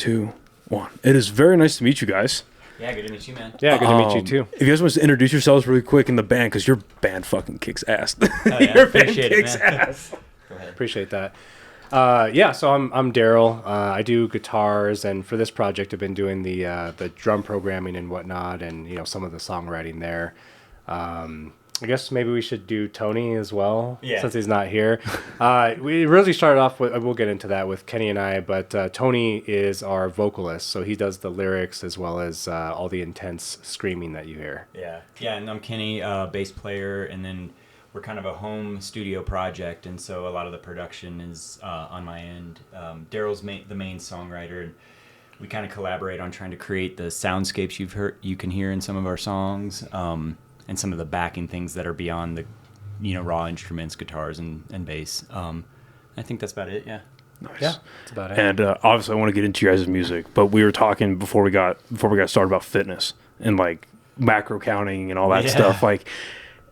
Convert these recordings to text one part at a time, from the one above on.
2, 1. It is very nice to meet you guys. Yeah, good to meet you, man. Yeah, good to meet you too. If you guys want to introduce yourselves really quick in the band, because your band fucking kicks ass. Oh, yeah. Your band Appreciate kicks it, man. ass. Go ahead. Appreciate that. Yeah, so I'm Daryl. I do guitars, and for this project, I've been doing the drum programming and whatnot, and some of the songwriting there. I guess maybe we should do Tony as well, since he's not here. We really started off with, we'll get into that with Kenny and I, but Tony is our vocalist, so he does the lyrics as well as all the intense screaming that you hear. Yeah, and I'm Kenny, bass player, and then we're kind of a home studio project, and so a lot of the production is on my end. Daryl's the main songwriter, and we kind of collaborate on trying to create the soundscapes you can hear in some of our songs. And some of the backing things that are beyond the, raw instruments, guitars and bass. I think that's about it. Yeah. Nice. Yeah, that's about it. And obviously, I want to get into your guys' music, but we were talking before we got started about fitness and like macro counting and all that stuff. Like,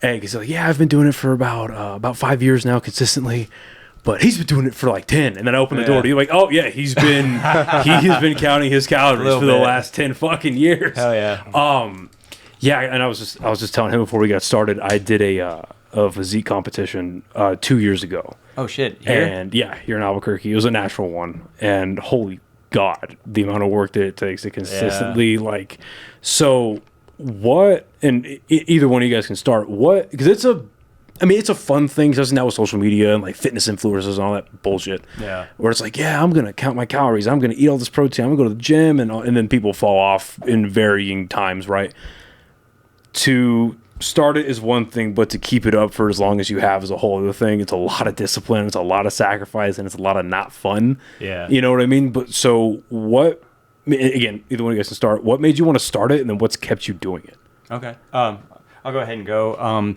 and he's like, "Yeah, I've been doing it for about 5 years now, consistently." But he's been doing it for like 10. And then I opened the door to you like, oh yeah, he has been counting his calories for the last 10 fucking years. Hell yeah. Yeah, and I was just telling him before we got started, I did a physique competition 2 years ago. Oh shit! Here? And yeah, here in Albuquerque, it was a natural one, and holy God, the amount of work that it takes to consistently like. So what? And either one of you guys can start. What? Because it's a fun thing, especially now with social media and like fitness influencers and all that bullshit. Yeah. Where it's like, yeah, I'm gonna count my calories, I'm gonna eat all this protein, I'm gonna go to the gym, and then people fall off in varying times, right? To start it is one thing, but to keep it up for as long as you have is a whole other thing. It's a lot of discipline, it's a lot of sacrifice, and it's a lot of not fun. Yeah. You know what I mean? But so what, again, either one of you guys can start. What made you want to start it, and then what's kept you doing it? Okay. I'll go ahead and go.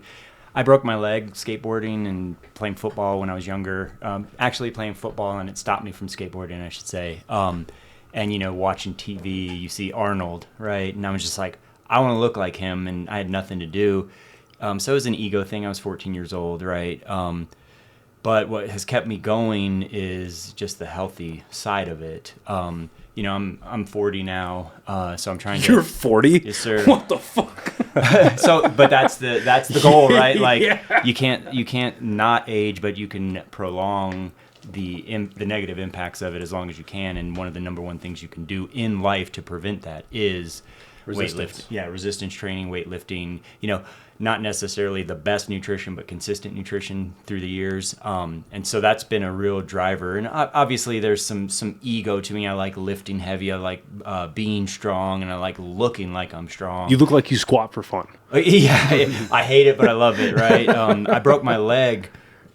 I broke my leg skateboarding and playing football when I was younger. Actually playing football, and it stopped me from skateboarding, I should say. And, watching TV, you see Arnold, right? And I was just like, I want to look like him, and I had nothing to do. So it was an ego thing. I was 14 years old, right? But what has kept me going is just the healthy side of it. I'm 40 now, so I'm trying to. You're 40? Yes, sir. What the fuck? But that's the goal, right? Like you can't not age, but you can prolong the negative impacts of it as long as you can. And one of the number one things you can do in life to prevent that is weightlifting. Yeah, resistance training, weightlifting. Not necessarily the best nutrition, but consistent nutrition through the years. And so that's been a real driver. And obviously there's some ego to me. I like lifting heavy. I like being strong, and I like looking like I'm strong. You look like you squat for fun. Yeah, I hate it, but I love it, right? I broke my leg,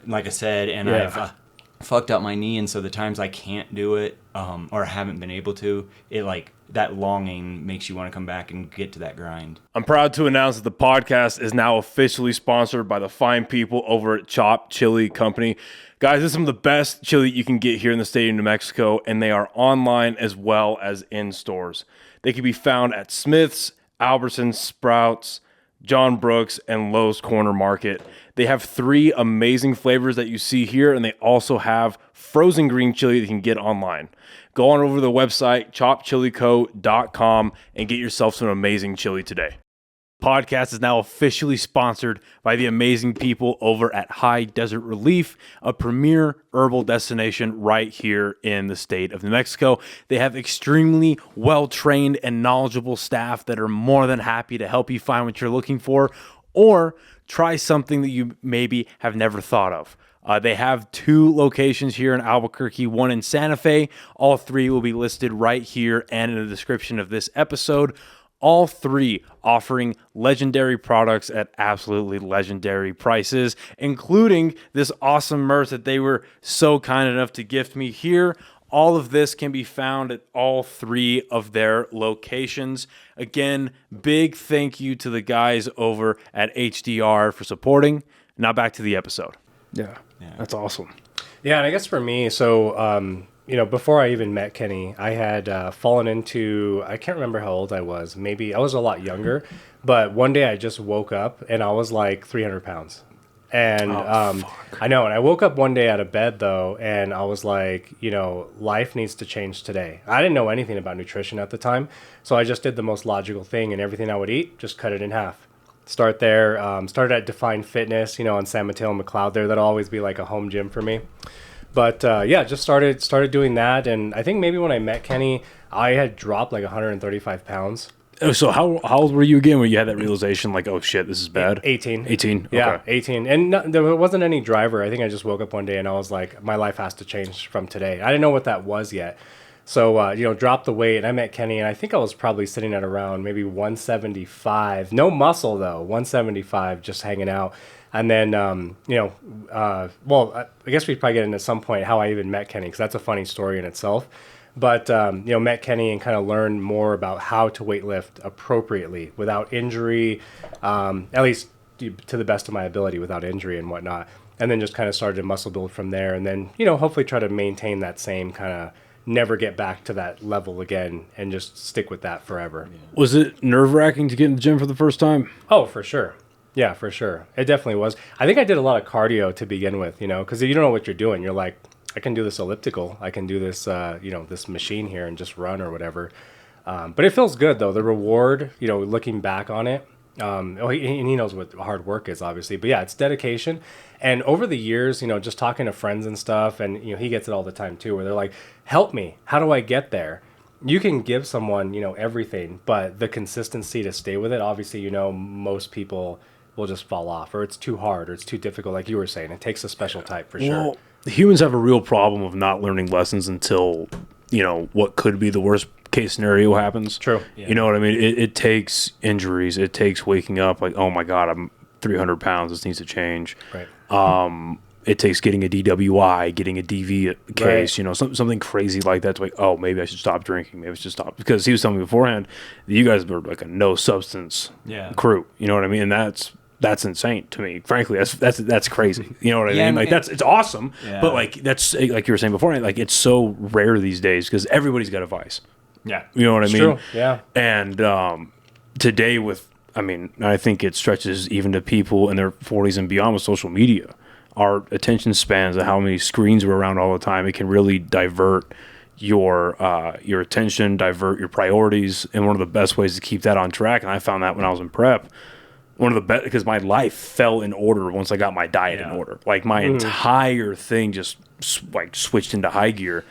like I said, and I've fucked up my knee. And so the times I can't do it or haven't been able to, that longing makes you want to come back and get to that grind. I'm proud to announce that the podcast is now officially sponsored by the fine people over at Chop Chili Company. Guys, this is some of the best chili you can get here in the state of New Mexico, and they are online as well as in stores. They can be found at Smith's, Albertsons, Sprouts, John Brooks, and Lowe's Corner Market. They have 3 amazing flavors that you see here, and they also have frozen green chili that you can get online. Go on over to the website, chopchilico.com, and get yourself some amazing chili today. Podcast is now officially sponsored by the amazing people over at High Desert Relief, a premier herbal destination right here in the state of New Mexico. They have extremely well-trained and knowledgeable staff that are more than happy to help you find what you're looking for, or try something that you maybe have never thought of. They have 2 locations here in Albuquerque, 1 in Santa Fe. All 3 will be listed right here and in the description of this episode. All 3 offering legendary products at absolutely legendary prices, including this awesome merch that they were so kind enough to gift me here. All of this can be found at all 3 of their locations. Again, big thank you to the guys over at HDR for supporting. Now back to the episode. Yeah. That's awesome. Yeah, and I guess for me, so, before I even met Kenny, I had fallen into, I can't remember how old I was. Maybe I was a lot younger, but one day I just woke up and I was like 300 pounds. And I know. And I woke up one day out of bed, though, and I was like, life needs to change today. I didn't know anything about nutrition at the time. So I just did the most logical thing, and everything I would eat, just cut it in half. Start there. Started at Define Fitness, on San Mateo and McLeod there. That'll always be like a home gym for me. But just started doing that. And I think maybe when I met Kenny, I had dropped like 135 pounds. Oh, so how old were you again when you had that realization, like, oh shit, this is bad? 18. 18? Yeah, Okay. 18. And there wasn't any driver. I think I just woke up one day and I was like, my life has to change from today. I didn't know what that was yet. So, dropped the weight, and I met Kenny, and I think I was probably sitting at around maybe 175. No muscle, though. 175, just hanging out. And then, I guess we'd probably get into at some point how I even met Kenny, because that's a funny story in itself. But, met Kenny and kind of learned more about how to weightlift appropriately without injury, at least to the best of my ability without injury and whatnot. And then just kind of started to muscle build from there. And then, hopefully try to maintain that same kind of never get back to that level again and just stick with that forever. Yeah. Was it nerve-wracking to get in the gym for the first time? Oh, for sure. Yeah, for sure. It definitely was. I think I did a lot of cardio to begin with, because you don't know what you're doing. You're like, I can do this elliptical. I can do this, this machine here and just run or whatever. But it feels good, though. The reward, looking back on it. He knows what hard work is, obviously. But, yeah, it's dedication. And over the years, just talking to friends and stuff, and, he gets it all the time, too, where they're like, help me. How do I get there? You can give someone, everything, but the consistency to stay with it, obviously, most people will just fall off, or it's too hard, or it's too difficult, like you were saying. It takes a special type for sure. Humans have a real problem of not learning lessons until, what could be the worst case scenario happens. True. Yeah. You know what I mean? It takes injuries. It takes waking up like, oh my God, I'm 300 pounds. This needs to change. Right. It takes getting a DWI, getting a DV case, right. Something crazy like that. To like, oh, maybe I should stop drinking. Maybe I should stop. Because he was telling me beforehand that you guys were like a no substance crew. You know what I mean? And that's insane to me. Frankly, that's crazy. You know what I mean? Like it's awesome, but like that's like you were saying before. Like it's so rare these days because everybody's got a vice. Yeah, you know what I mean? True. Yeah. And today, I think it stretches even to people in their 40s and beyond with social media. Our attention spans of how many screens we're around all the time. It can really divert your attention, divert your priorities, and one of the best ways to keep that on track. And I found that when I was in prep. One of the best, because my life fell in order once I got my diet in order. Like my entire thing just switched into high gear.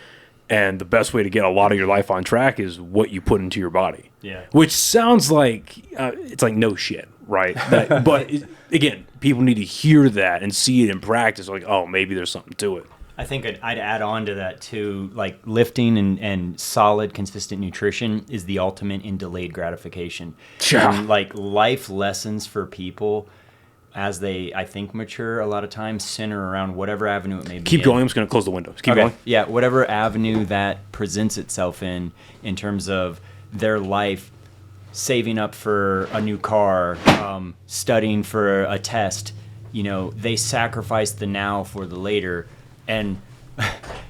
And the best way to get a lot of your life on track is what you put into your body. Yeah. Which sounds like it's like no shit, right? But again, people need to hear that and see it in practice. Like, oh, maybe there's something to it. I think I'd add on to that too. Like lifting and solid, consistent nutrition is the ultimate in delayed gratification. Yeah. And like life lessons for people as they, I think, mature a lot of times center around whatever avenue it may be. Keep going. I'm just going to close the windows. Keep going. Yeah, whatever avenue that presents itself in terms of their life, saving up for a new car, studying for a test. They sacrifice the now for the later. And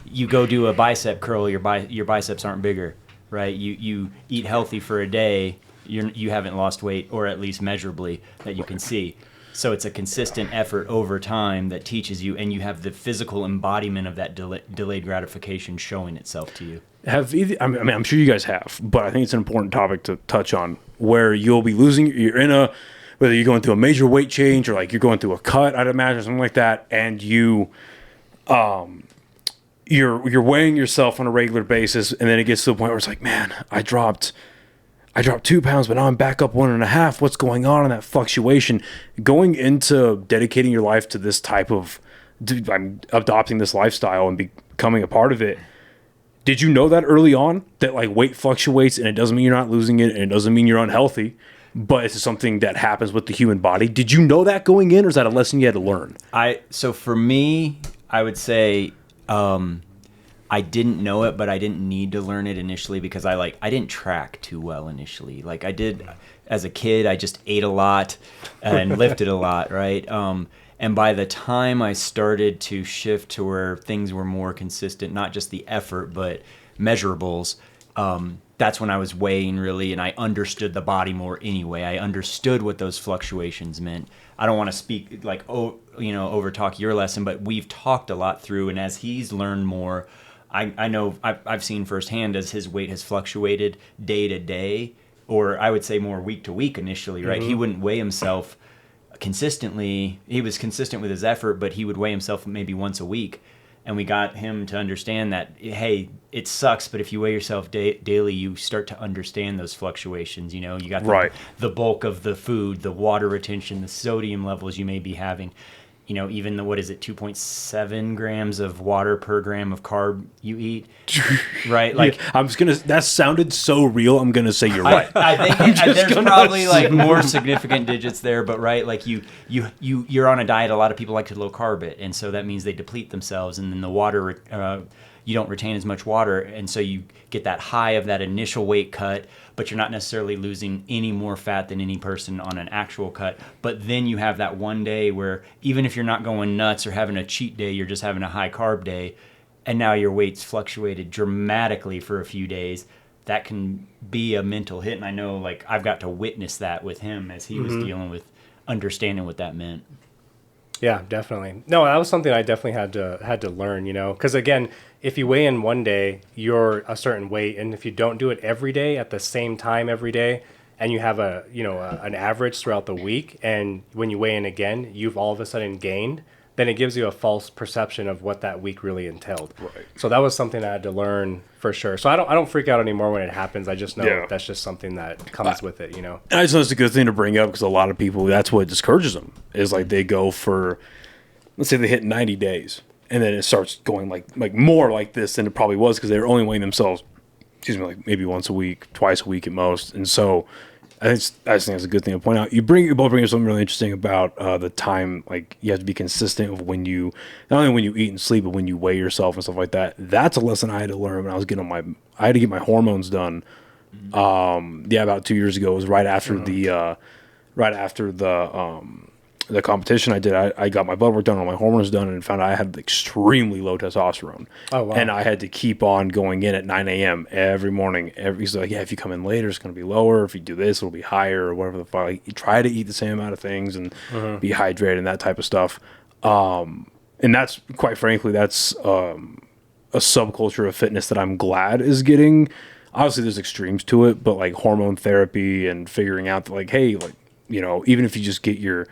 you go do a bicep curl, your biceps aren't bigger, right? You eat healthy for a day, you haven't lost weight, or at least measurably that you can see. So it's a consistent effort over time that teaches you, and you have the physical embodiment of that delayed gratification showing itself to you. I'm sure you guys have, but I think it's an important topic to touch on, where you'll be losing. Whether you're going through a major weight change or like you're going through a cut, I'd imagine, something like that, and you're weighing yourself on a regular basis, and then it gets to the point where it's like, man, I dropped 2 pounds, but now I'm back up 1.5. What's going on in that fluctuation? Going into dedicating your life to this type of, I'm adopting this lifestyle and becoming a part of it. Did you know that early on that like weight fluctuates and it doesn't mean you're not losing it and it doesn't mean you're unhealthy, but it's something that happens with the human body? Did you know that going in, or is that a lesson you had to learn? So for me, I would say I didn't know it, but I didn't need to learn it initially because I didn't track too well initially. Like I did as a kid, I just ate a lot and lifted a lot, right? And by the time I started to shift to where things were more consistent, not just the effort, but measurables, that's when I was weighing really, and I understood the body more anyway. I understood what those fluctuations meant. I don't want to speak like, over talk your lesson, but we've talked a lot through, and as he's learned more, I know I've seen firsthand as his weight has fluctuated day to day, or I would say more week to week initially, right? He wouldn't weigh himself consistently. He was consistent with his effort, but he would weigh himself maybe once a week. And we got him to understand that, hey, it sucks, but if you weigh yourself daily, you start to understand those fluctuations. You know, you got the bulk of the food, the water retention, the sodium levels you may be having. You know, even the, 2.7 grams of water per gram of carb you eat, right? Like, yeah, I'm just gonna. That sounded so real. I'm gonna say you're right. I think there's probably like more significant digits there, but right, like you're on a diet. A lot of people like to low carb it, and so that means they deplete themselves, and then the water, you don't retain as much water, and so you get that high of that initial weight cut, but you're not necessarily losing any more fat than any person on an actual cut. But then you have that one day where even if you're not going nuts or having a cheat day, you're just having a high carb day, and now your weight's fluctuated dramatically for a few days. That can be a mental hit, and I know like I've got to witness that with him as he was dealing with understanding what that meant. Yeah, definitely. No, that was something I definitely had to learn, you know, because again, if you weigh in one day, you're a certain weight, and if you don't do it every day at the same time every day, and you have an average throughout the week, and when you weigh in again, you've all of a sudden gained, then it gives you a false perception of what that week really entailed. Right. So that was something I had to learn for sure. So I don't freak out anymore when it happens. I just know that's just something that comes with it, you know. And I just know it's a good thing to bring up because a lot of people, that's what discourages them. Is like they go for, let's say they hit 90 days, and then it starts going like more like this than it probably was because they were only weighing themselves, like maybe once a week, twice a week at most. And so I just think it's a good thing to point out. You both bring up something really interesting about the time. Like you have to be consistent with when you, not only when you eat and sleep, but when you weigh yourself and stuff like that. That's a lesson I had to learn when I was I had to get my hormones done. About 2 years ago. It was right after the competition I did. I got my blood work done, all my hormones done, and found out I had extremely low testosterone. Oh, wow. And I had to keep on going in at 9 a.m. every morning. He's like, yeah, if you come in later, it's going to be lower. If you do this, it'll be higher or whatever the fuck. Like, you try to eat the same amount of things and be hydrated and that type of stuff. And that's, quite frankly, that's a subculture of fitness that I'm glad is getting. Obviously, there's extremes to it, but like hormone therapy and figuring out that, like, hey, like, you know, even if you just get your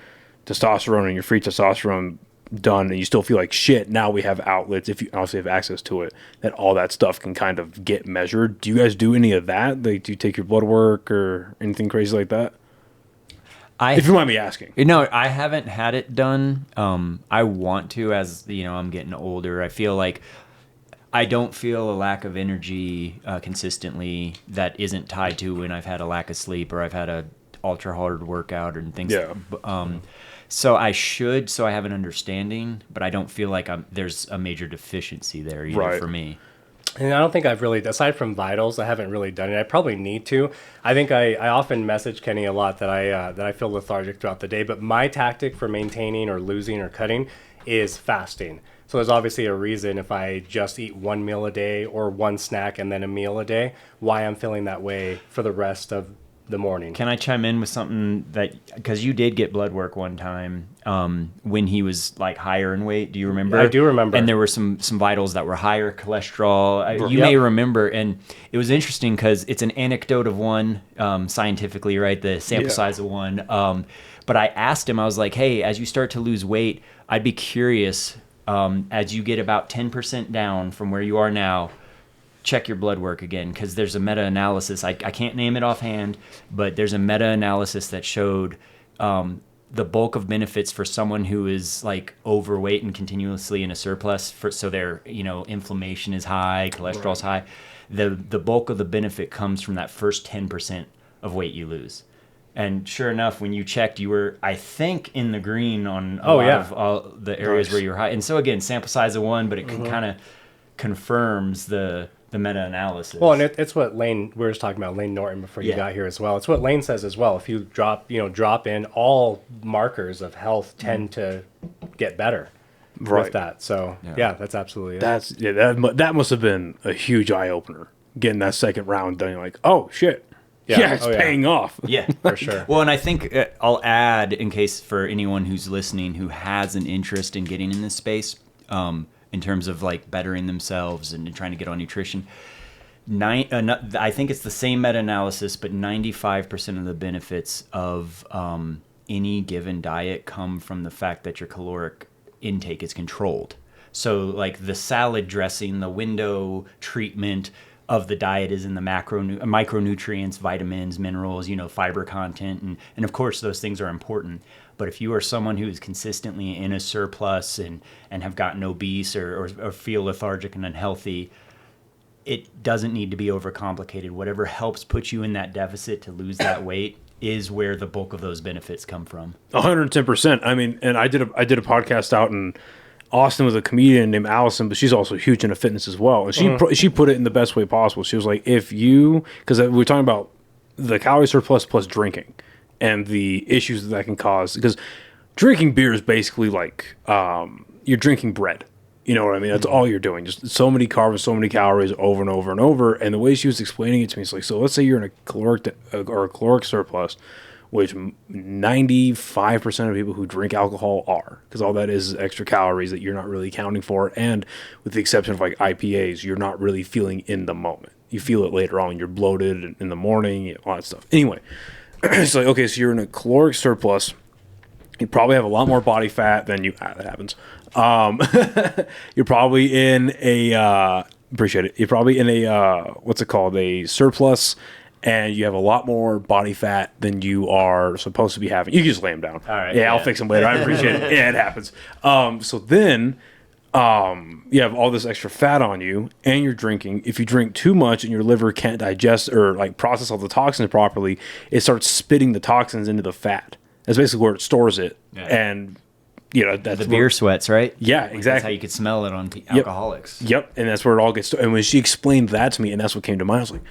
testosterone and your free testosterone done and you still feel like shit, now we have outlets, if you obviously have access to it, that all that stuff can kind of get measured. Do you guys do any of that? Like, do you take your blood work or anything crazy like that? If you mind me asking. No, I haven't had it done. I want to, as you know, I'm getting older. I feel like I don't feel a lack of energy consistently that isn't tied to when I've had a lack of sleep or I've had a ultra hard workout and things. Yeah. So I have an understanding, but I don't feel like there's a major deficiency there either for me. And I don't think I've really, aside from vitals, I haven't really done it. I probably need to. I think I often message Kenny a lot that I feel lethargic throughout the day, but my tactic for maintaining or losing or cutting is fasting. So there's obviously a reason if I just eat one meal a day or one snack and then a meal a day, why I'm feeling that way for the rest of the morning. Can I chime in with something because you did get blood work one time when he was like higher in weight. Do you remember? I do remember. And there were some vitals that were higher, cholesterol. You may remember. And it was interesting because it's an anecdote of one, scientifically, right? The sample size of one. But I asked him, I was like, hey, as you start to lose weight, I'd be curious, as you get about 10% down from where you are now, check your blood work again, because there's a meta-analysis. I can't name it offhand, but there's a meta-analysis that showed the bulk of benefits for someone who is like overweight and continuously in a surplus, so their inflammation is high, cholesterol's high. The bulk of the benefit comes from that first 10% of weight you lose. And sure enough, when you checked, you were, I think, in the green on a lot of all the areas where you're high. And so again, sample size of one, but it kind of confirms the meta-analysis. Well, and it's what Lane, we were just talking about Lane Norton before you got here as well. It's what Lane says as well. If you drop in, all markers of health tend to get better with that. So yeah, that's absolutely it. That must have been a huge eye-opener. getting that second round done. You're like, oh shit, yeah, it's paying off. Yeah, for sure. Well, and I think I'll add, in case for anyone who's listening who has an interest in getting in this space, in terms of like bettering themselves and trying to get on nutrition. I think it's the same meta-analysis, but 95% of the benefits of any given diet come from the fact that your caloric intake is controlled. So like the salad dressing, the window treatment of the diet is in the micronutrients, vitamins, minerals, fiber content. And of course, those things are important. But if you are someone who is consistently in a surplus and have gotten obese or feel lethargic and unhealthy, it doesn't need to be overcomplicated. Whatever helps put you in that deficit to lose that weight is where the bulk of those benefits come from. 110%. I mean, and I did a podcast out in Austin with a comedian named Allison, but she's also huge into fitness as well. And she put it in the best way possible. She was like, because we were talking about the calorie surplus plus drinking and the issues that can cause. Because drinking beer is basically like you're drinking bread. You know what I mean? That's all you're doing. Just so many carbs, so many calories over and over and over. And the way she was explaining it to me is like, so let's say you're in a caloric surplus, which 95% of people who drink alcohol are, because all that is extra calories that you're not really accounting for. And with the exception of like IPAs, you're not really feeling in the moment. You feel it later on. You're bloated in the morning, all that stuff. Anyway, it's like, okay, so you're in a caloric surplus. You probably have a lot more body fat than you. That happens. You're probably in a appreciate it. You're probably in a what's it called? A surplus, and you have a lot more body fat than you are supposed to be having. You can just lay them down. All right. Yeah, I'll fix them later. I appreciate it. Yeah, it happens. So then you have all this extra fat on you, and you're drinking. If you drink too much and your liver can't digest or like process all the toxins properly, it starts spitting the toxins into the fat. That's basically where it stores it. Yeah. And that's the beer sweats, right? Yeah, exactly. That's how you could smell it on alcoholics. Yep, and that's where it all gets. And when she explained that to me, and that's what came to mind, I was like,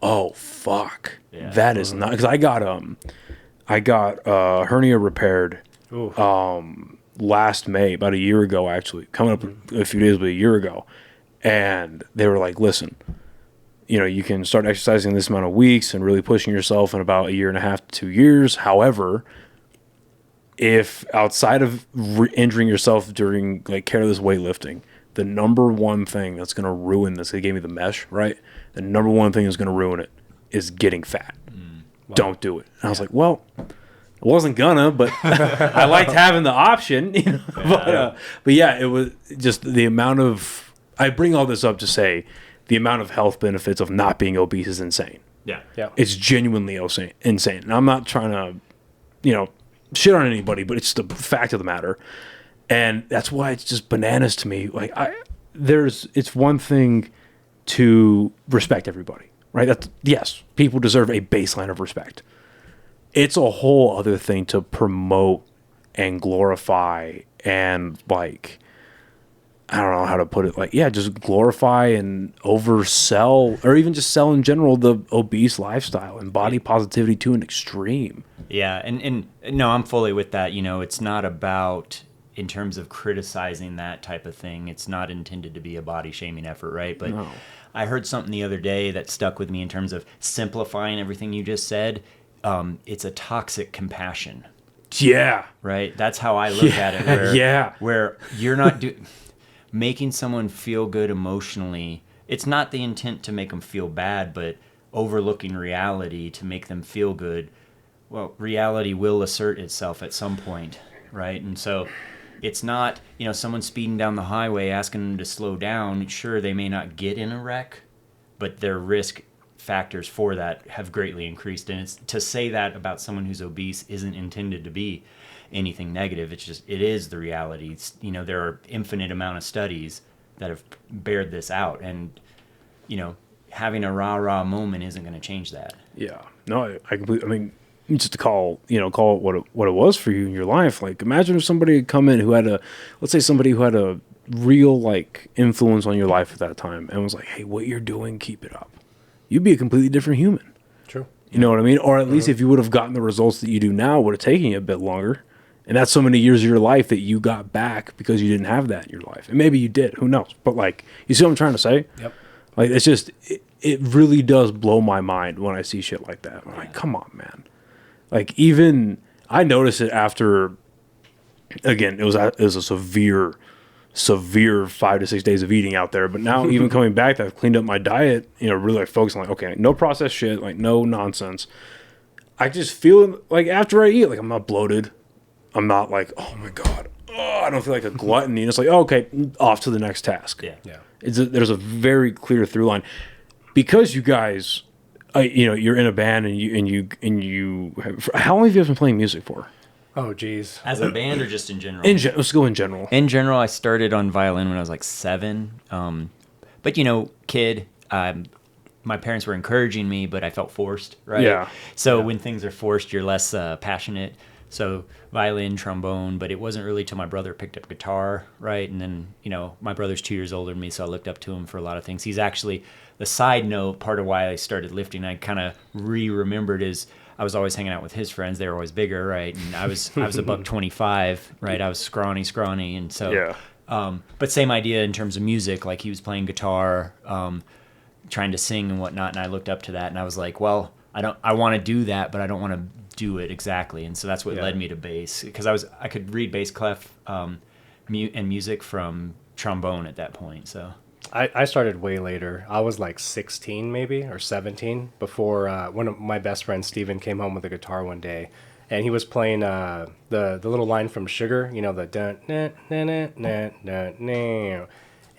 "Oh fuck, that is not." Because I got hernia repaired last May, about a year ago, actually, coming up a few days, but a year ago, and they were like, "Listen, you can start exercising this amount of weeks and really pushing yourself in about 1.5 to 2 years. However, if outside of injuring yourself during like careless weightlifting, the number one thing that's going to ruin this," they gave me the mesh, right? The number one thing that's going to ruin it is getting fat. Wow. Don't do it. And I was like, well, I wasn't gonna, but I liked having the option. But yeah, it was just the amount of, I bring all this up to say the amount of health benefits of not being obese is insane. Yeah. It's genuinely insane. And I'm not trying to, shit on anybody, but it's the fact of the matter. And that's why it's just bananas to me. Like it's one thing to respect everybody, right? Yes, people deserve a baseline of respect. It's a whole other thing to promote and glorify and like, I don't know how to put it, like, just glorify and oversell, or even just sell in general, the obese lifestyle and body positivity to an extreme. Yeah, and no, I'm fully with that. It's not about, in terms of criticizing that type of thing, it's not intended to be a body shaming effort, right? But no. I heard something the other day that stuck with me in terms of simplifying everything you just said. It's a toxic compassion. Yeah. Right? That's how I look at it. Where you're not making someone feel good emotionally. It's not the intent to make them feel bad, but overlooking reality to make them feel good. Well, reality will assert itself at some point, right? And so it's not, someone speeding down the highway asking them to slow down. Sure, they may not get in a wreck, but their risk factors for that have greatly increased. And it's to say that about someone who's obese isn't intended to be anything negative. It's just, it is the reality. It's, there are infinite amount of studies that have bared this out, and having a rah moment isn't going to change that. Yeah, no, I completely. I mean, just to call it what it was for you in your life. Like, imagine if somebody had come in who had somebody who had a real like influence on your life at that time and was like, "Hey, what you're doing, keep it up." You'd be a completely different human. True. You know what I mean? Or at least if you would have gotten the results that you do now, it would have taken you a bit longer. And that's so many years of your life that you got back because you didn't have that in your life. And maybe you did. Who knows? But like, you see what I'm trying to say? Yep. Like, it's just, it really does blow my mind when I see shit like that. I'm like, come on, man. Like, even, I noticed it after, again, it was a severe 5 to 6 days of eating out there. But now, even coming back, I've cleaned up my diet, really like focusing, like, okay, no processed shit, like, no nonsense. I just feel like after I eat, like, I'm not bloated. I'm not like, oh my God. Oh, I don't feel like a glutton. It's like, oh, okay, off to the next task. Yeah. There's a very clear through line because you guys, you're in a band and you have, how long have you been playing music for? Oh, geez. As a band or just in general? Let's go in general. In general, I started on violin when I was like 7. But kid, my parents were encouraging me, but I felt forced, right? Yeah. So when things are forced, you're less passionate. So violin, trombone, but it wasn't really till my brother picked up guitar, right? And then, my brother's 2 years older than me, so I looked up to him for a lot of things. He's actually, the side note, part of why I started lifting, I kind of remembered is I was always hanging out with his friends. They were always bigger, right? And I was $125, right? I was scrawny, and so. Yeah. But same idea in terms of music. Like he was playing guitar, trying to sing and whatnot, and I looked up to that, and I was like, well, I want to do that, but I don't want to do it exactly. And so that's what led me to bass, because I could read bass clef and music from trombone at that point. So. I started way later. I was like 16 maybe or 17 before one of my best friends, Steven, came home with a guitar one day, and he was playing the little line from Sugar, the dun, na, na, na, na, na, na.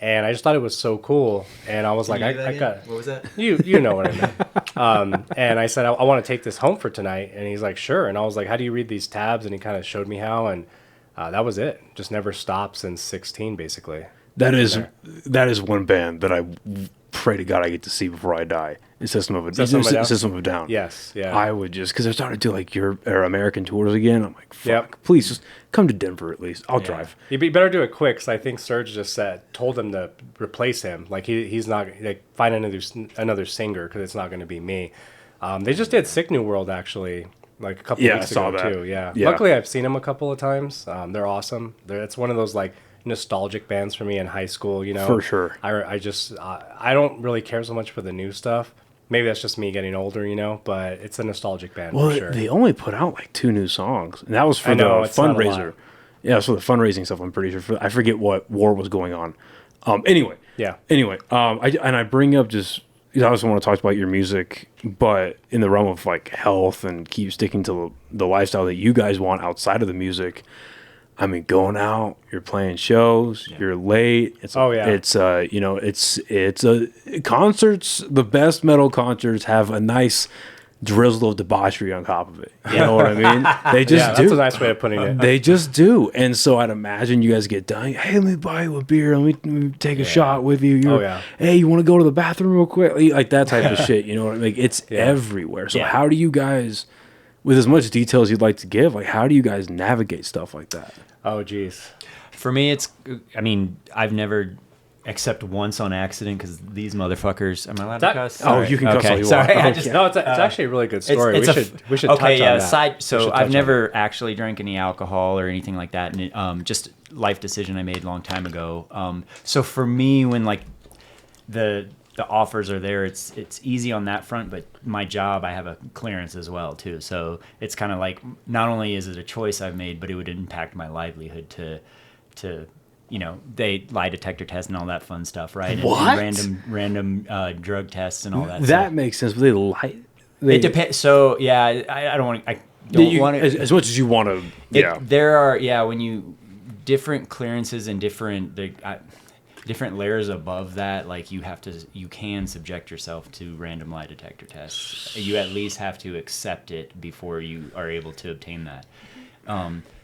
And I just thought it was so cool, and I was like, I got what was that? You know what I meant. And I said, I want to take this home for tonight, and he's like, sure. And I was like, how do you read these tabs? And he kind of showed me how, and that was it. Just never stopped since 16, basically. That is one band that I pray to God I get to see before I die. It's System of a Down. Yes, yeah. I would just, because they're starting to do like American tours again. I'm like, fuck, please just come to Denver at least. I'll drive. You better do it quick, because I think Serge just told him to replace him. Like he's not like find another singer, because it's not going to be me. They just did Sick New World actually, like a couple weeks ago too. Yeah. Luckily I've seen them a couple of times. They're awesome. It's one of those like nostalgic bands for me in high school, For sure. I don't really care so much for the new stuff. Maybe that's just me getting older, but it's a nostalgic band for sure. They only put out like 2 new songs, and that was for the fundraiser. Yeah, so the fundraising stuff, I'm pretty sure. I forget what war was going on. Anyway. I bring up just, I also want to talk about your music, but in the realm of like health and keep sticking to the lifestyle that you guys want outside of the music. I mean, going out, you're playing shows, you're late. It's concerts. The best metal concerts have a nice drizzle of debauchery on top of it. You know what I mean? They just do. That's a nice way of putting it. They just do. And so I'd imagine you guys get done. Hey, let me buy you a beer. Let me take a shot with you. Hey, you want to go to the bathroom real quick? Like that type of shit. You know what I mean? Like, it's everywhere. So how do you guys, with as much detail as you'd like to give, like how do you guys navigate stuff like that? Oh, geez. For me, I've never, except once on accident, because these motherfuckers, am I allowed to cuss? Oh, you can cuss all you want. No, it's actually a really good story. We should touch on that. I've never actually drank any alcohol or anything like that, and just life decision I made a long time ago. So for me, when like the offers are there, it's easy on that front, but my job, I have a clearance as well too, so it's kind of like not only is it a choice I've made, but it would impact my livelihood to they lie detector tests and all that fun stuff, right? What? And random drug tests and all that that stuff. makes sense, but they lie. It depends. So yeah, I don't want to as much as you want to. There are when you different clearances and different layers above that, like you can subject yourself to random lie detector tests. You at least have to accept it before you are able to obtain that.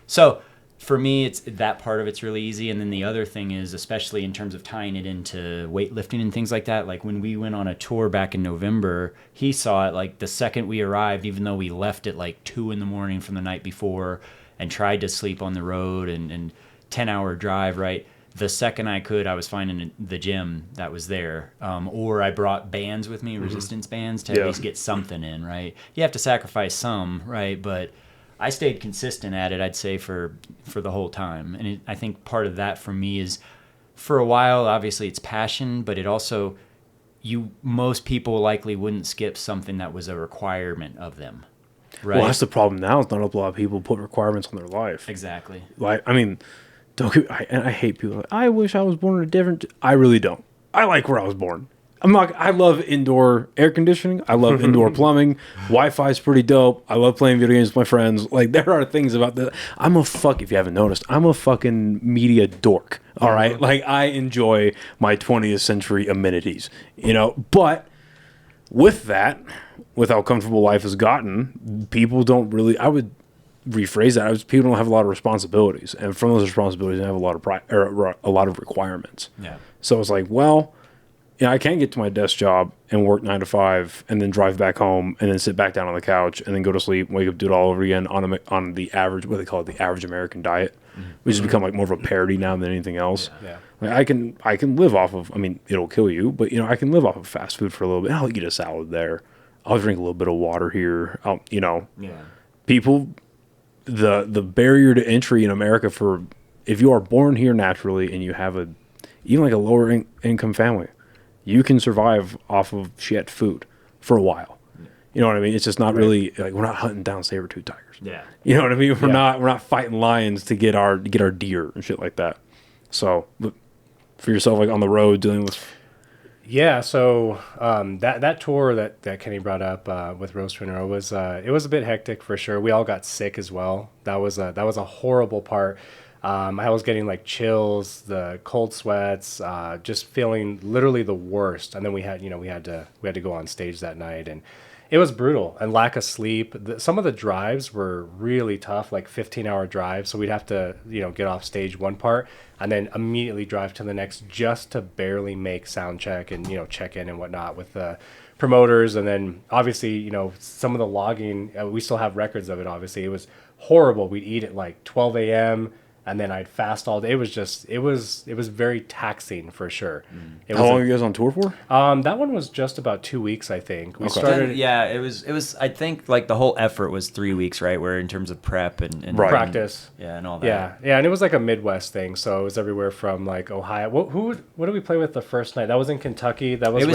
So for me, it's that part of it's really easy. And then the other thing is, especially in terms of tying it into weightlifting and things like that, like when we went on a tour back in November, he saw it like the second we arrived, even though we left at like 2 a.m. from the night before and tried to sleep on the road and 10-hour drive, right? The second I could, I was finding the gym that was there. Or I brought bands with me, resistance bands, to at least get something in, right? You have to sacrifice some, right? But I stayed consistent at it, I'd say, for the whole time. And I think part of that for me is, for a while, obviously it's passion, but it also, most people likely wouldn't skip something that was a requirement of them. Right. Well, that's the problem now. It's not a lot of people put requirements on their life. Exactly. Like, I mean, and I hate people. Like, I wish I was born in a different. I really don't. I like where I was born. I love indoor air conditioning. I love indoor plumbing. Wi-Fi is pretty dope. I love playing video games with my friends. Like, there are things about that. If you haven't noticed, I'm a fucking media dork. All right. Like, I enjoy my 20th century amenities, but with that, with how comfortable life has gotten, people don't really, I would rephrase that. People don't have a lot of responsibilities. And from those responsibilities, they have a lot of requirements. Yeah. So it's like, well, I can't get to my desk job and work 9 to 5 and then drive back home and then sit back down on the couch and then go to sleep, wake up, do it all over again on the average, what they call it, the average American diet, which has become like more of a parody now than anything else. Yeah. Like I can live off of, it'll kill you, but I can live off of fast food for a little bit. I'll eat a salad there. I'll drink a little bit of water here. People, the barrier to entry in America if you are born here naturally and you have even like a lower income family, you can survive off of shit food for a while. You know what I mean? It's just not really like we're not hunting down saber-tooth tigers. Yeah. You know what I mean? We're not fighting lions to get our deer and shit like that. So, but for yourself, like on the road dealing with. Yeah. So that tour that Kenny brought up with Roast Funeral was it was a bit hectic for sure. We all got sick as well. That was a horrible part. I was getting like chills, the cold sweats, just feeling literally the worst. And then we had to go on stage that night, and it was brutal. And lack of sleep. Some of the drives were really tough, like 15-hour drives. So we'd have to get off stage one part and then immediately drive to the next just to barely make sound check and check in and whatnot with the promoters. And then obviously some of the logging, we still have records of it. Obviously, it was horrible. We'd eat at like 12 a.m. and then I'd fast all day. It was very taxing for sure. How long were you guys on tour for? That one was just about 2 weeks, I think. We started. It was. I think like the whole effort was 3 weeks, right? Where in terms of prep and practice, and all that. Yeah, and it was like a Midwest thing, so it was everywhere from like Ohio. What did we play with the first night? That was in Kentucky. That was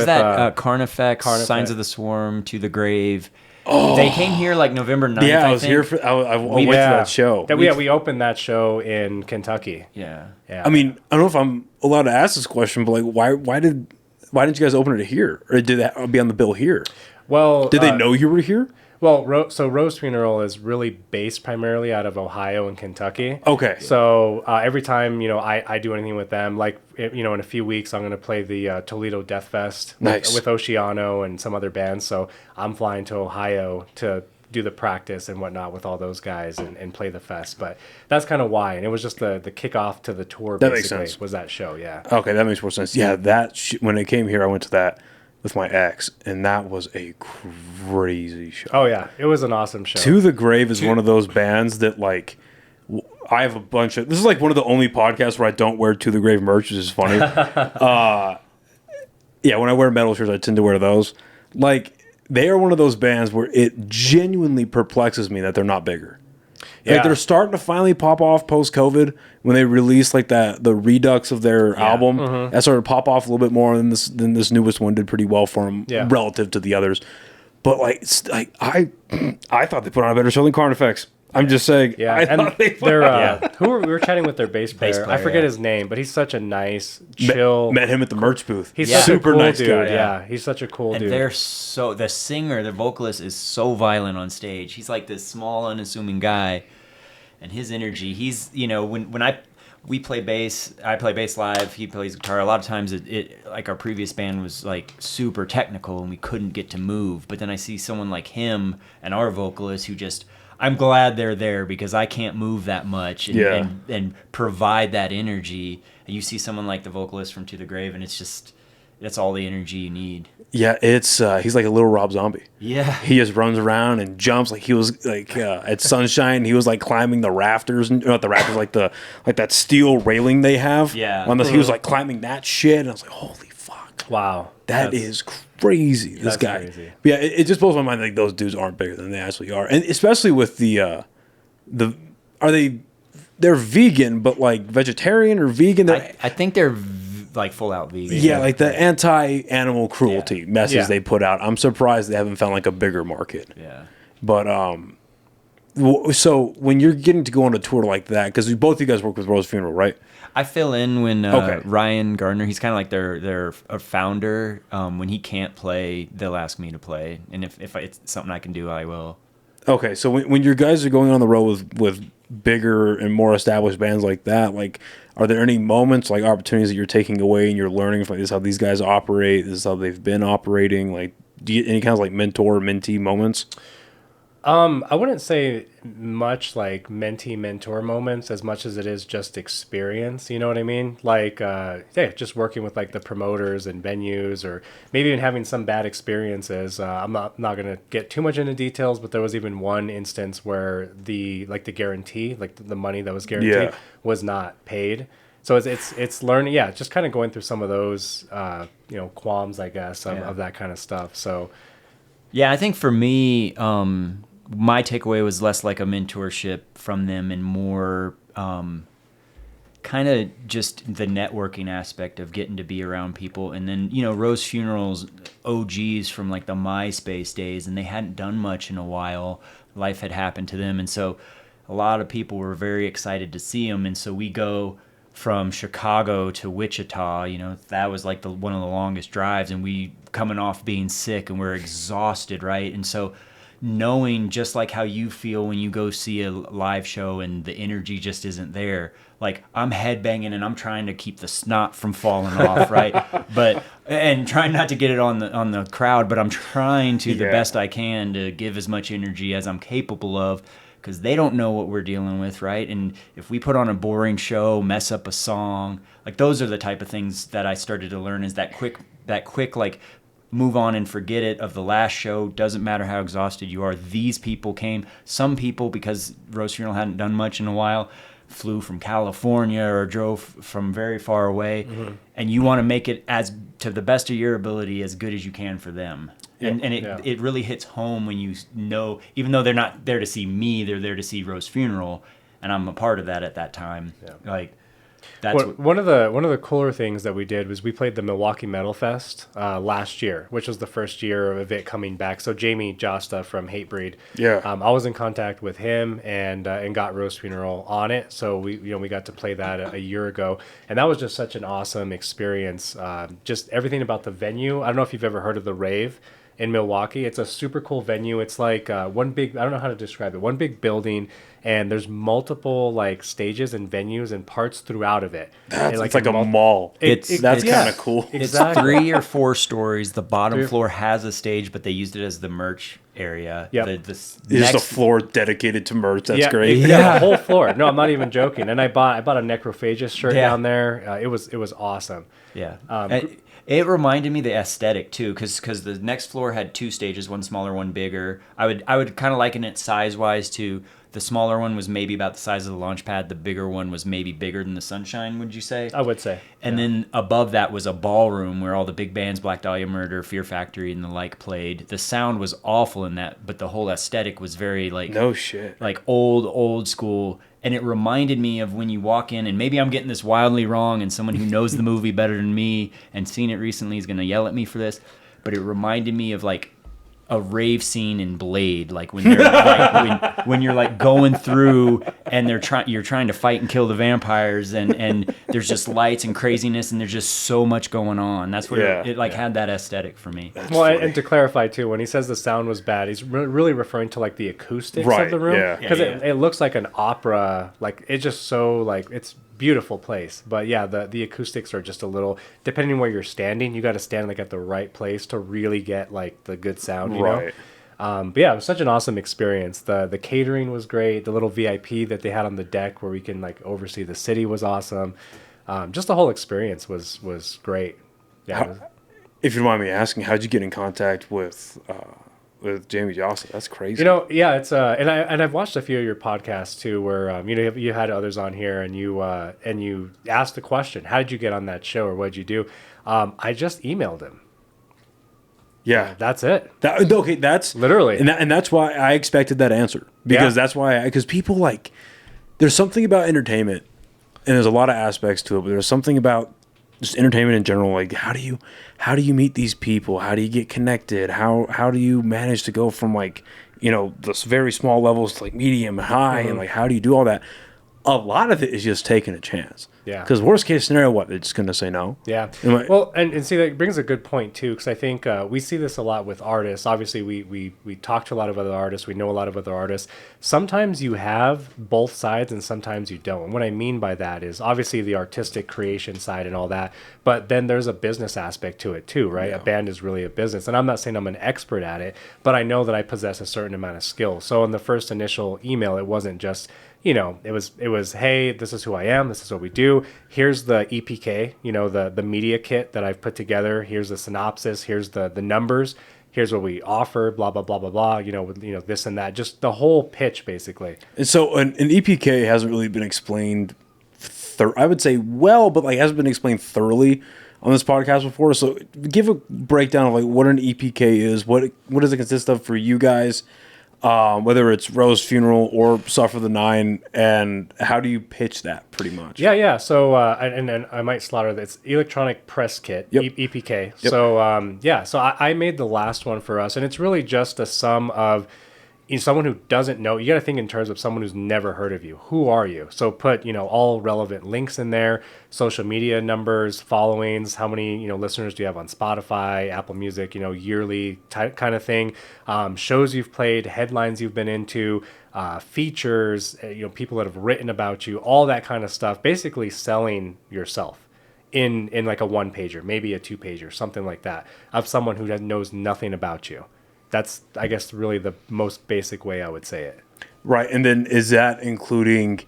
Carnifex, Signs of the Swarm, To the Grave. Oh. They came here like November 9th. Yeah, I was here for. I went to that show. We opened that show in Kentucky. Yeah. I mean, I don't know if I'm allowed to ask this question, but like, why didn't you guys open it here, or did that be on the bill here? Well, did they know you were here? Well, so Roast Funeral is really based primarily out of Ohio and Kentucky. Okay. So every time I do anything with them, like in a few weeks I'm going to play the Toledo Death Fest with Oceano and some other bands. So I'm flying to Ohio to do the practice and whatnot with all those guys and play the fest. But that's kind of why, and it was just the kickoff to the tour. That makes sense. Was that show? Yeah. Okay, that makes more sense. Yeah, when it came here, I went to that with my ex, and that was a crazy show. Oh yeah, it was an awesome show. To the Grave is one of those bands that like I have a bunch of. This is like one of the only podcasts where I don't wear To the Grave merch, which is funny. Yeah, when I wear metal shirts, I tend to wear those. Like they are one of those bands where it genuinely perplexes me that they're not bigger. Like they're starting to finally pop off post-COVID when they released like the redux of their album. Mm-hmm. That started to pop off a little bit more, and this newest one did pretty well for them relative to the others. But I thought they put on a better show than Carnifex. I'm just saying. Yeah, we were chatting with their bass player. I forget his name, but he's such a nice, chill. Met him at the merch booth. He's such super a cool nice dude. Guy. Yeah, he's such a cool dude. They're the singer, the vocalist is so violent on stage. He's like this small, unassuming guy, and his energy. He's when we play bass, I play bass live. He plays guitar. A lot of times, it like our previous band was like super technical, and we couldn't get to move. But then I see someone like him and our vocalist who just. I'm glad they're there because I can't move that much and provide that energy. And you see someone like the vocalist from To the Grave, and that's all the energy you need. Yeah, it's he's like a little Rob Zombie. Yeah, he just runs around and jumps like he was like at Sunshine. He was like climbing the rafters, and not the rafters, like that steel railing they have. Yeah, he was like climbing that shit, and I was like, holy fuck, wow, that is crazy. This guy, crazy. Yeah, it just blows my mind. Like those dudes aren't bigger than they actually are, and especially with they're vegan, but like vegetarian or vegan. I think they're like full out vegan. Yeah, like the anti-animal cruelty message Yeah. they put out. I'm surprised they haven't found like a bigger market. Yeah. But so when you're getting to go on a tour like that, because both of you guys work with Rose Funeral, right? I fill in when Okay. Ryan Gardner, he's kind of like their founder. When he can't play, they'll ask me to play, and if it's something I can do, I will. Okay, so when you guys are going on the road with bigger and more established bands like that, like, are there any moments, like opportunities that you're taking away and you're learning from, this is how these guys operate, this is how they've been operating? Like, do you get any kind of like mentor mentee moments? I wouldn't say much like mentee mentor moments as much as it is just experience. You know what I mean? Like, just working with like the promoters and venues, or maybe even having some bad experiences. I'm not gonna get too much into details, but there was even one instance where the guarantee, like the money that was guaranteed, was not paid. So it's learning, just kind of going through some of those qualms, I guess, of that kind of stuff. So. Yeah, I think for me, my takeaway was less like a mentorship from them and more kind of just the networking aspect of getting to be around people. And then, Rose Funeral's OGs from like the MySpace days, and they hadn't done much in a while. Life had happened to them. And so a lot of people were very excited to see them. And so we go from Chicago to Wichita, that was like one of the longest drives, and we coming off being sick and we're exhausted, right? And so knowing just like how you feel when you go see a live show and the energy just isn't there, like I'm headbanging and I'm trying to keep the snot from falling off, right? And trying not to get it on the crowd, but I'm trying to the best I can to give as much energy as I'm capable of, because they don't know what we're dealing with, right? And if we put on a boring show, mess up a song, like those are the type of things that I started to learn, is that quick like move on and forget it of the last show. Doesn't matter how exhausted you are. These people came. Some people, because Rose Funeral hadn't done much in a while, flew from California or drove from very far away, and you want to make it as to the best of your ability as good as you can for them. And it really hits home when you know, even though they're not there to see me, they're there to see Rose Funeral, and I'm a part of that at that time. Like that's one of the cooler things that we did was we played the Milwaukee Metal Fest last year, which was the first year of it coming back. So Jamie Josta from Hatebreed, I was in contact with him and got Rose Funeral on it. So we got to play that a year ago, and that was just such an awesome experience. Just everything about the venue. I don't know if you've ever heard of the Rave in Milwaukee. It's a super cool venue. It's like one big, I don't know how to describe it, one big building, and there's multiple like stages and venues and parts throughout of it. It's like a mall. That's kind of cool. Exactly. It's 3 or 4 stories. The bottom floor has a stage, but they used it as the merch area. There's just a floor dedicated to merch. That's great. Yeah, the whole floor. No, I'm not even joking. And I bought a Necrophagus shirt down there. It was awesome. Yeah. It reminded me the aesthetic too, because the next floor had 2 stages, one smaller, one bigger. I would kind of liken it size wise to the smaller one was maybe about the size of the launch pad. The bigger one was maybe bigger than the Sunshine. Would you say? I would say. And then above that was a ballroom where all the big bands, Black Dahlia Murder, Fear Factory, and the like played. The sound was awful in that, but the whole aesthetic was very like no shit, like old school. And it reminded me of when you walk in, and maybe I'm getting this wildly wrong, and someone who knows the movie better than me and seen it recently is going to yell at me for this, but it reminded me of like a rave scene in Blade, like when they're like, when you're like going through and you're trying to fight and kill the vampires, and there's just lights and craziness, and there's just so much going on. That's what it had that aesthetic for me. And to clarify too, when he says the sound was bad, he's really referring to like the acoustics of the room, because it looks like an opera. Like it's just so like it's beautiful place, but the acoustics are just a little, depending where you're standing, you got to stand like at the right place to really get like the good sound, you know? But it was such an awesome experience. The catering was great. The little VIP that they had on the deck where we can like oversee the city was awesome. Just the whole experience was great. If you don't mind me asking, how'd you get in contact with Jamie Josta? That's crazy. It's and I've watched a few of your podcasts too, where you had others on here, and you asked the question, how did you get on that show, or what did you do? I just emailed him. Yeah, that's it. That's literally, and that's why I expected that answer, because because people like, there's something about entertainment, and there's a lot of aspects to it, but there's something about just entertainment in general. Like, how do you meet these people? How do you get connected? How do you manage to go from like, this very small levels to like medium and high, and like, how do you do all that? A lot of it is just taking a chance. Yeah. Because worst case scenario, what? They're just going to say no. Yeah. Well, and see, that brings a good point too, because I think we see this a lot with artists. Obviously, we talk to a lot of other artists. We know a lot of other artists. Sometimes you have both sides, and sometimes you don't. And what I mean by that is obviously the artistic creation side and all that, but then there's a business aspect to it too, right? Yeah. A band is really a business, and I'm not saying I'm an expert at it, but I know that I possess a certain amount of skill. So in the first initial email, it wasn't just it was, hey, this is who I am. This is what we do. Here's the EPK, the media kit that I've put together. Here's the synopsis. Here's the numbers. Here's what we offer, blah, blah, blah, blah, blah, this and that. Just the whole pitch, basically. And so an EPK hasn't really been explained, I would say but like hasn't been explained thoroughly on this podcast before. So give a breakdown of like what an EPK is. What does it consist of for you guys? Whether it's Rose Funeral or Suffer the Nine, and how do you pitch that pretty much? Yeah. So, and I might slaughter this electronic press kit, EPK. Yep. So, I made the last one for us, and it's really just a sum of someone who doesn't know. You got to think in terms of someone who's never heard of you. Who are you? So put, all relevant links in there, social media numbers, followings, how many, listeners do you have on Spotify, Apple Music, yearly kind of thing, shows you've played, headlines you've been into, features, people that have written about you, all that kind of stuff, basically selling yourself in like a 1-pager, maybe a 2-pager, something like that, of someone who knows nothing about you. That's, I guess, really the most basic way I would say it. Right, and then is that including,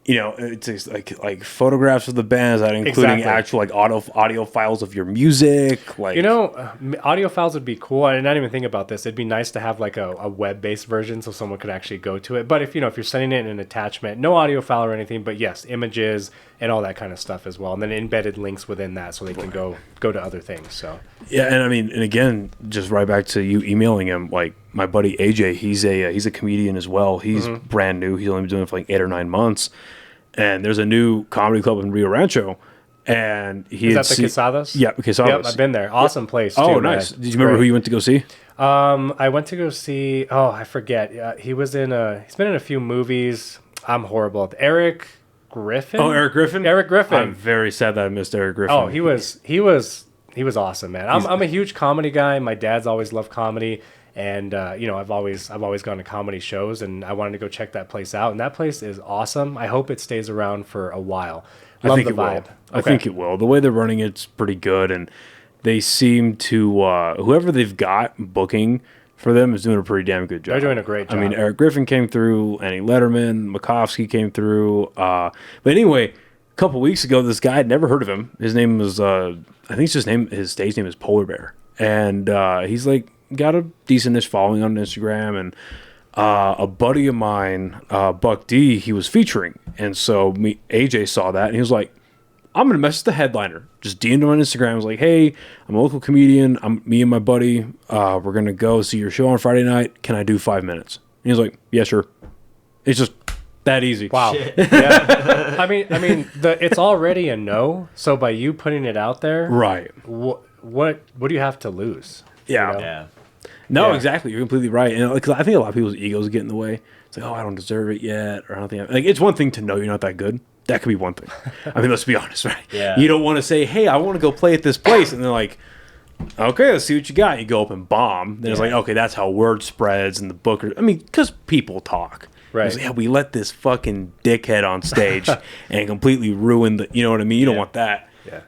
it's like photographs of the band? Is that including actual like audio files of your music? Like, audio files would be cool. I didn't even think about this. It'd be nice to have like a web-based version so someone could actually go to it. But if you're sending it in an attachment, no audio file or anything, but yes, images and all that kind of stuff as well, and then embedded links within that so they can go to other things. So yeah, and I mean, and again, just right back to you emailing him, like my buddy AJ, he's a comedian as well. He's brand new. He's only been doing it for like 8 or 9 months, and there's a new comedy club in Rio Rancho, and is that the Quesadas? Yeah, Quesadas. Yep, I've been there. Awesome place. Oh, too, nice. Man. Did you remember who you went to go see? I went to go see. Oh, I forget. He's been in a few movies. I'm horrible at Eric Griffin. Oh, Eric Griffin. Eric Griffin. I'm very sad that I missed Eric Griffin. Oh, he was awesome, man. I'm a huge comedy guy. My dad's always loved comedy, and I've always gone to comedy shows, and I wanted to go check that place out. And that place is awesome. I hope it stays around for a while. Love the vibe. I think it will. The way they're running it's pretty good, and they seem to whoever they've got booking for them is doing a pretty damn good job. They're doing a great job. I mean, Eric Griffin came through, Annie Letterman, Makovsky came through. But anyway, a couple weeks ago, this guy, I'd never heard of him. His name was, I think his stage name is Polar Bear. And he's like got a decentish following on Instagram. And a buddy of mine, Buck D, he was featuring. And so AJ saw that, and he was like, I'm going to message the headliner. Just DM'd him on Instagram. I was like, hey, I'm a local comedian. Me and my buddy, we're going to go see your show on Friday night. Can I do 5 minutes? And he was like, yeah, sure. It's just that easy. Wow. Yeah. I mean, it's already a no. So by you putting it out there, right? What do you have to lose? Yeah. Yeah. No, exactly. You're completely right. And because I think a lot of people's egos get in the way. It's like, oh, I don't deserve it yet, or I don't think. Like, it's one thing to know you're not that good. That could be one thing. I mean, let's be honest, right? Yeah. You don't want to say, hey, I want to go play at this place. And they're like, okay, let's see what you got. You go up and bomb. Then it's like, okay, that's how word spreads and the bookers. I mean, because people talk. Right. It's like, yeah, we let this fucking dickhead on stage and completely ruin the, you know what I mean? You don't want that. Yeah.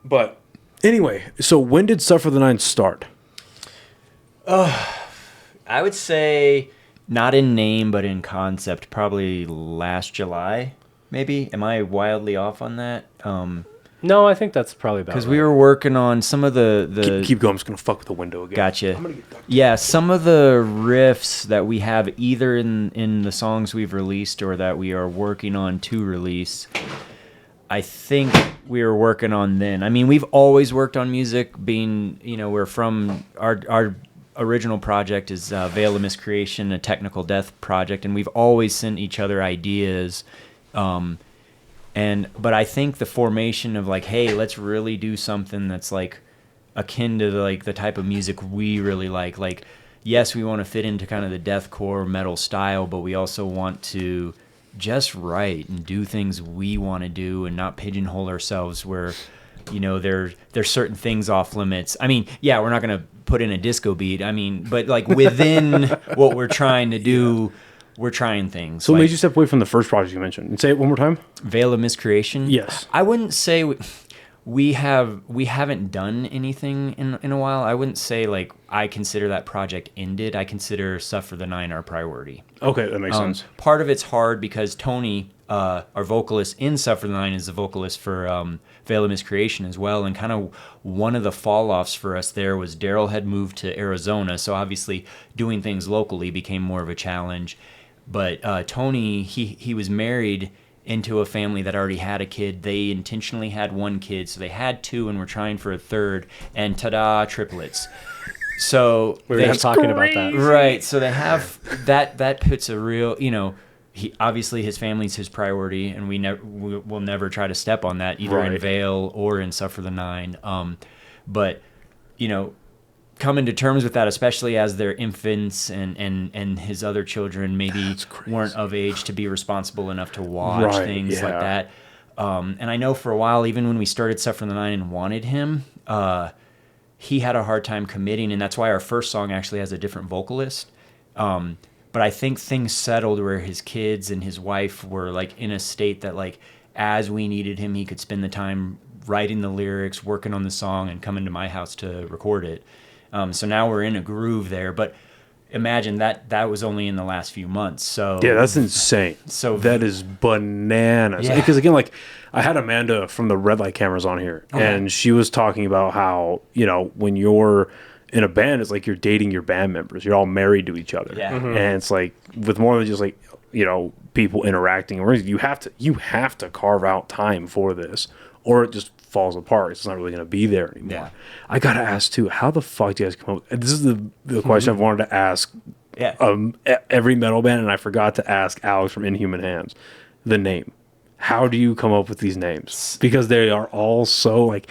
But anyway, so when did Suffer the Nine start? I would say not in name, but in concept, probably last July. Maybe. Am I wildly off on that? No, I think that's probably about because right. we were working on some of the Keep going. I'm just going to fuck with the window again. Gotcha. Yeah, some of the riffs that we have either in the songs we've released or that we are working on to release, I think we were working on then. I mean, we've always worked on music, being, we're from our original project is Veil of Miscreation, a technical death project, and we've always sent each other ideas. But I think the formation of like, hey, let's really do something that's like akin to like the type of music we really like. Like, yes, we want to fit into kind of the deathcore metal style, but we also want to just write and do things we want to do and not pigeonhole ourselves where, you know, there's certain things off limits. I mean, yeah, we're not going to put in a disco beat. I mean, but like within what we're trying to do, we're trying things. So like, what made you step away from the first project you mentioned? And say it one more time. Veil of Miscreation? Yes. I wouldn't say we haven't done anything in a while. I wouldn't say like I consider that project ended. I consider Suffer the Nine our priority. Okay, that makes sense. Part of it's hard because Tony, our vocalist in Suffer the Nine, is the vocalist for Veil of Miscreation as well. And kind of one of the fall-offs for us there was Daryl had moved to Arizona, so obviously doing things locally became more of a challenge. But Tony, he was married into a family that already had a kid. They intentionally had one kid, so they had two and were trying for a third, and ta-da, triplets. So we were just talking about that. Right, so they have that puts a real, you know, he obviously his family's his priority, and we'll never try to step on that either in Veil or in Suffer the Nine. But you know, coming to terms with that, especially as they're infants and his other children maybe weren't of age to be responsible enough to watch things like that. And I know for a while, even when we started Suffer the Nine and wanted him, he had a hard time committing, and that's why our first song actually has a different vocalist. But I think things settled where his kids and his wife were like in a state that like as we needed him, he could spend the time writing the lyrics, working on the song, and coming to my house to record it. So now we're in a groove there, but imagine that was only in the last few months. So yeah, that's insane. So that is bananas. Yeah. Because again, like I had Amanda from the Red Light Cameras on here, and she was talking about how, you know, when you're in a band, it's like you're dating your band members. You're all married to each other. Yeah. And it's like with more than just like, you know, people interacting, you have to carve out time for this, or it just falls apart. It's not really going to be there anymore. Yeah. I got to ask too, how the fuck do you guys come up with, this is the question I've wanted to ask every metal band, and I forgot to ask Alex from Inhuman Hands the name. How do you come up with these names? Because they are all so like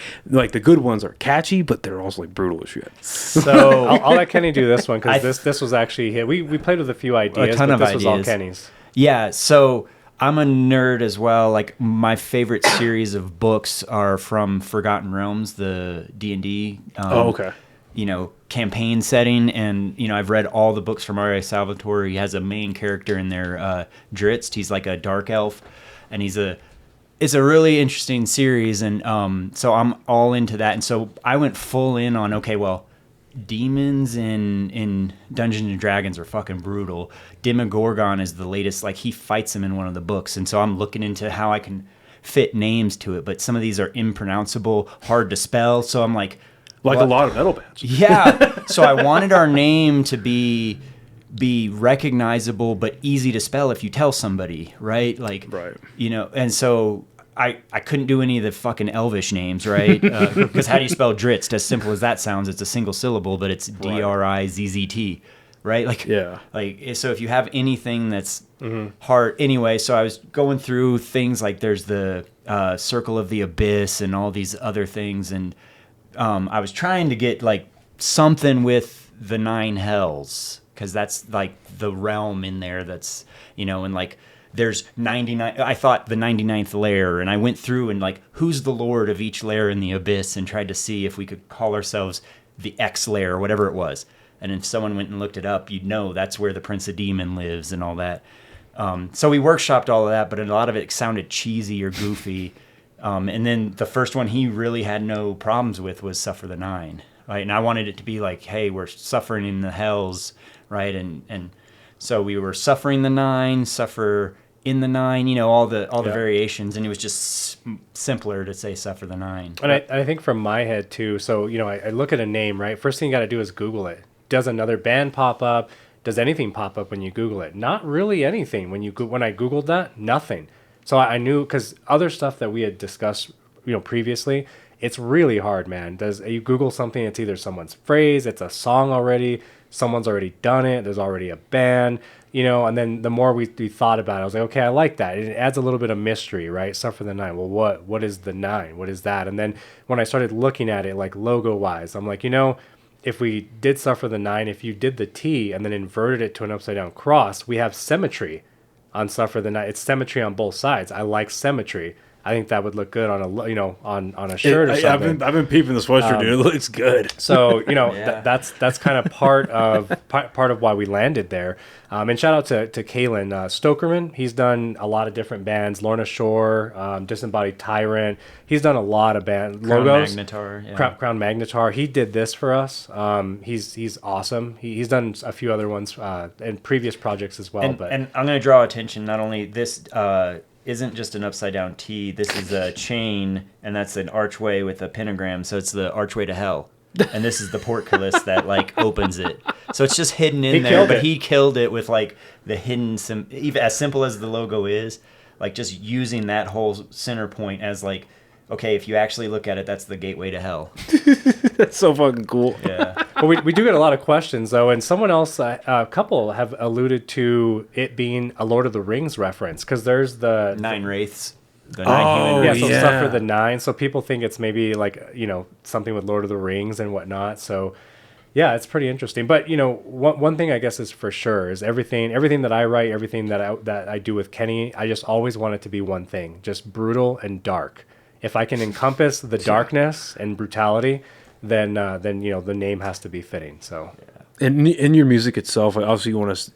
the good ones are catchy, but they're also like brutal as shit. So I'll let Kenny do this one because this was actually we played with a few ideas, but this was all Kenny's. Yeah, so I'm a nerd as well. Like my favorite series of books are from Forgotten Realms, the D&D. You know, campaign setting, and you know I've read all the books from R.A. Salvatore. He has a main character in there, Dritz. He's like a dark elf, and it's a really interesting series, and so I'm all into that. And so I went full in on demons in Dungeons and Dragons are fucking brutal. Demogorgon is the latest, like he fights him in one of the books, and so I'm looking into how I can fit names to it, but some of these are impronounceable, hard to spell, so I'm like a lot of metal bands. Yeah. So I wanted our name to be recognizable but easy to spell if you tell somebody, right? Like, you know, and so I couldn't do any of the fucking Elvish names, right? Because how do you spell Dritz? As simple as that sounds, it's a single syllable, but it's Drizzt, right? Like, yeah. Like, so if you have anything that's hard, anyway. So I was going through things like there's the Circle of the Abyss and all these other things, and I was trying to get like something with the Nine Hells, because that's like the realm in there that's, you know, and like there's 99, I thought the 99th layer, and I went through and like who's the lord of each layer in the abyss and tried to see if we could call ourselves the X layer or whatever it was. And if someone went and looked it up, you'd know that's where the Prince of Demon lives and all that. So we workshopped all of that, but a lot of it sounded cheesy or goofy. And then the first one he really had no problems with was Suffer the Nine, right? And I wanted it to be like, hey, we're suffering in the hells, right? And so we were suffering the nine, suffer in the nine, you know, all the variations, and it was just simpler to say Suffer the Nine. And I think from my head too, so, you know, I look at a name, right? First thing you got to do is Google it. Does another band pop up? Does anything pop up when you Google it? Not really anything. When I Googled that, nothing. So I knew, because other stuff that we had discussed, you know, previously, it's really hard, man. You Google something, it's either someone's phrase, it's a song already. someone's already done it. There's already a band, and then the more we thought about it, I was like, okay, I like that. It adds a little bit of mystery, right? Stuff for the 9. Well, what is the 9? What is that? And then when I started looking at it, like logo wise, I'm like, if we did stuff for the 9, if you did the T and then inverted it to an upside down cross, we have symmetry on stuff for the 9. It's symmetry on both sides. I like symmetry. I think that would look good on on a shirt or something. I've been peeping the sweatshirt, dude. It looks good. So that's kind of part of why we landed there. And shout out to Kalen Stokerman. He's done a lot of different bands. Lorna Shore, Disembodied Tyrant. He's done a lot of band logos. Crown Magnetar. He did this for us. He's awesome. He's done a few other ones in previous projects as well. And I'm going to draw attention. Not only this. Isn't just an upside down T. This is a chain, and that's an archway with a pentagram. So it's the archway to hell, and this is the portcullis that like opens it. So it's just hidden in there, but he killed it with like the hidden, even as simple as the logo is, like just using that whole center point as like, okay, if you actually look at it, that's the gateway to hell. That's so fucking cool. Yeah. But we do get a lot of questions, though, and someone else, a couple, have alluded to it being a Lord of the Rings reference, because there's the 9 wraiths. The 9 human so stuff for the 9. So people think it's maybe like, something with Lord of the Rings and whatnot. So, yeah, it's pretty interesting. But, one thing I guess is for sure is everything that I write, everything that I do with Kenny, I just always want it to be one thing, just brutal and dark. If I can encompass the darkness and brutality, then the name has to be fitting. So, in your music itself, like obviously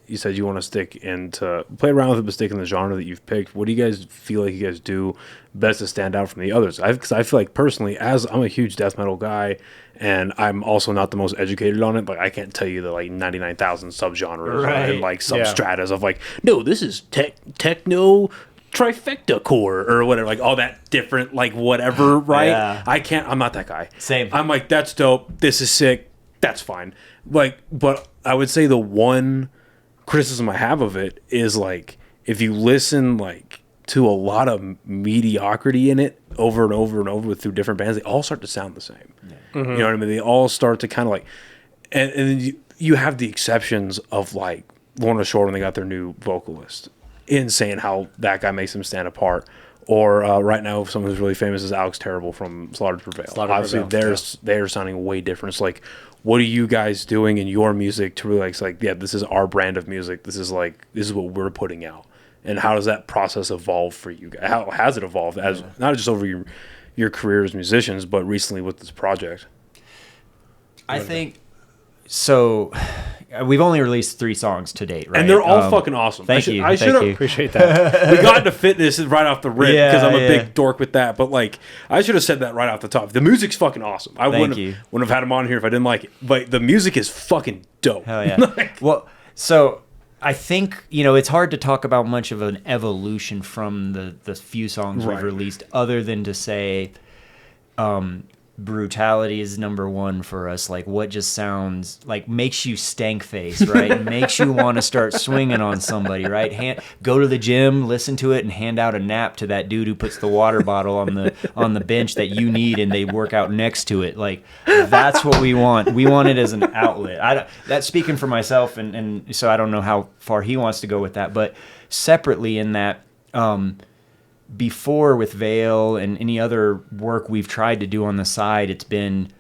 you said you want to stick into play around with it, but stick in the genre that you've picked. What do you guys feel like you guys do best to stand out from the others? Because I feel like personally, as I'm a huge death metal guy, and I'm also not the most educated on it, but I can't tell you the like 99,000 subgenres and like substratas of like, no, this is techno trifecta core or whatever, like all that different like whatever, right? I'm not that guy. Same. I'm like, that's dope, this is sick, that's fine. Like, but I would say the one criticism I have of it is like, if you listen like to a lot of mediocrity in it over and over and over through different bands, they all start to sound the same. You know what I mean? They all start to kind of like, and then you have the exceptions of like Lorna Shore when they got their new vocalist, insane how that guy makes them stand apart. Or right now, someone who's really famous is Alex Terrible from Slaughter to Prevail. Obviously, they're sounding way different. It's like, what are you guys doing in your music to really like, it's like, yeah, this is our brand of music. This is what we're putting out. And how does that process evolve for you guys? How has it evolved as not just over your career as musicians, but recently with this project? I think so. We've only released 3 songs to date, right? And they're all fucking awesome. Thank you. I should appreciate that. We got into fitness right off the rip because I'm a big dork with that. But like, I should have said that right off the top. The music's fucking awesome. I wouldn't have had him on here if I didn't like it. But the music is fucking dope. Hell yeah. Well, so I think, it's hard to talk about much of an evolution from the few songs we've released, other than to say brutality is number one for us. Like, what just sounds like makes you stank face, right? Makes you want to start swinging on somebody, right? Go to the gym, listen to it, and hand out a nap to that dude who puts the water bottle on the bench that you need, and they work out next to it. Like, that's what we want. We want it as an outlet. That's speaking for myself, and so I don't know how far he wants to go with that. But separately in that, before with Veil and any other work we've tried to do on the side, it's been,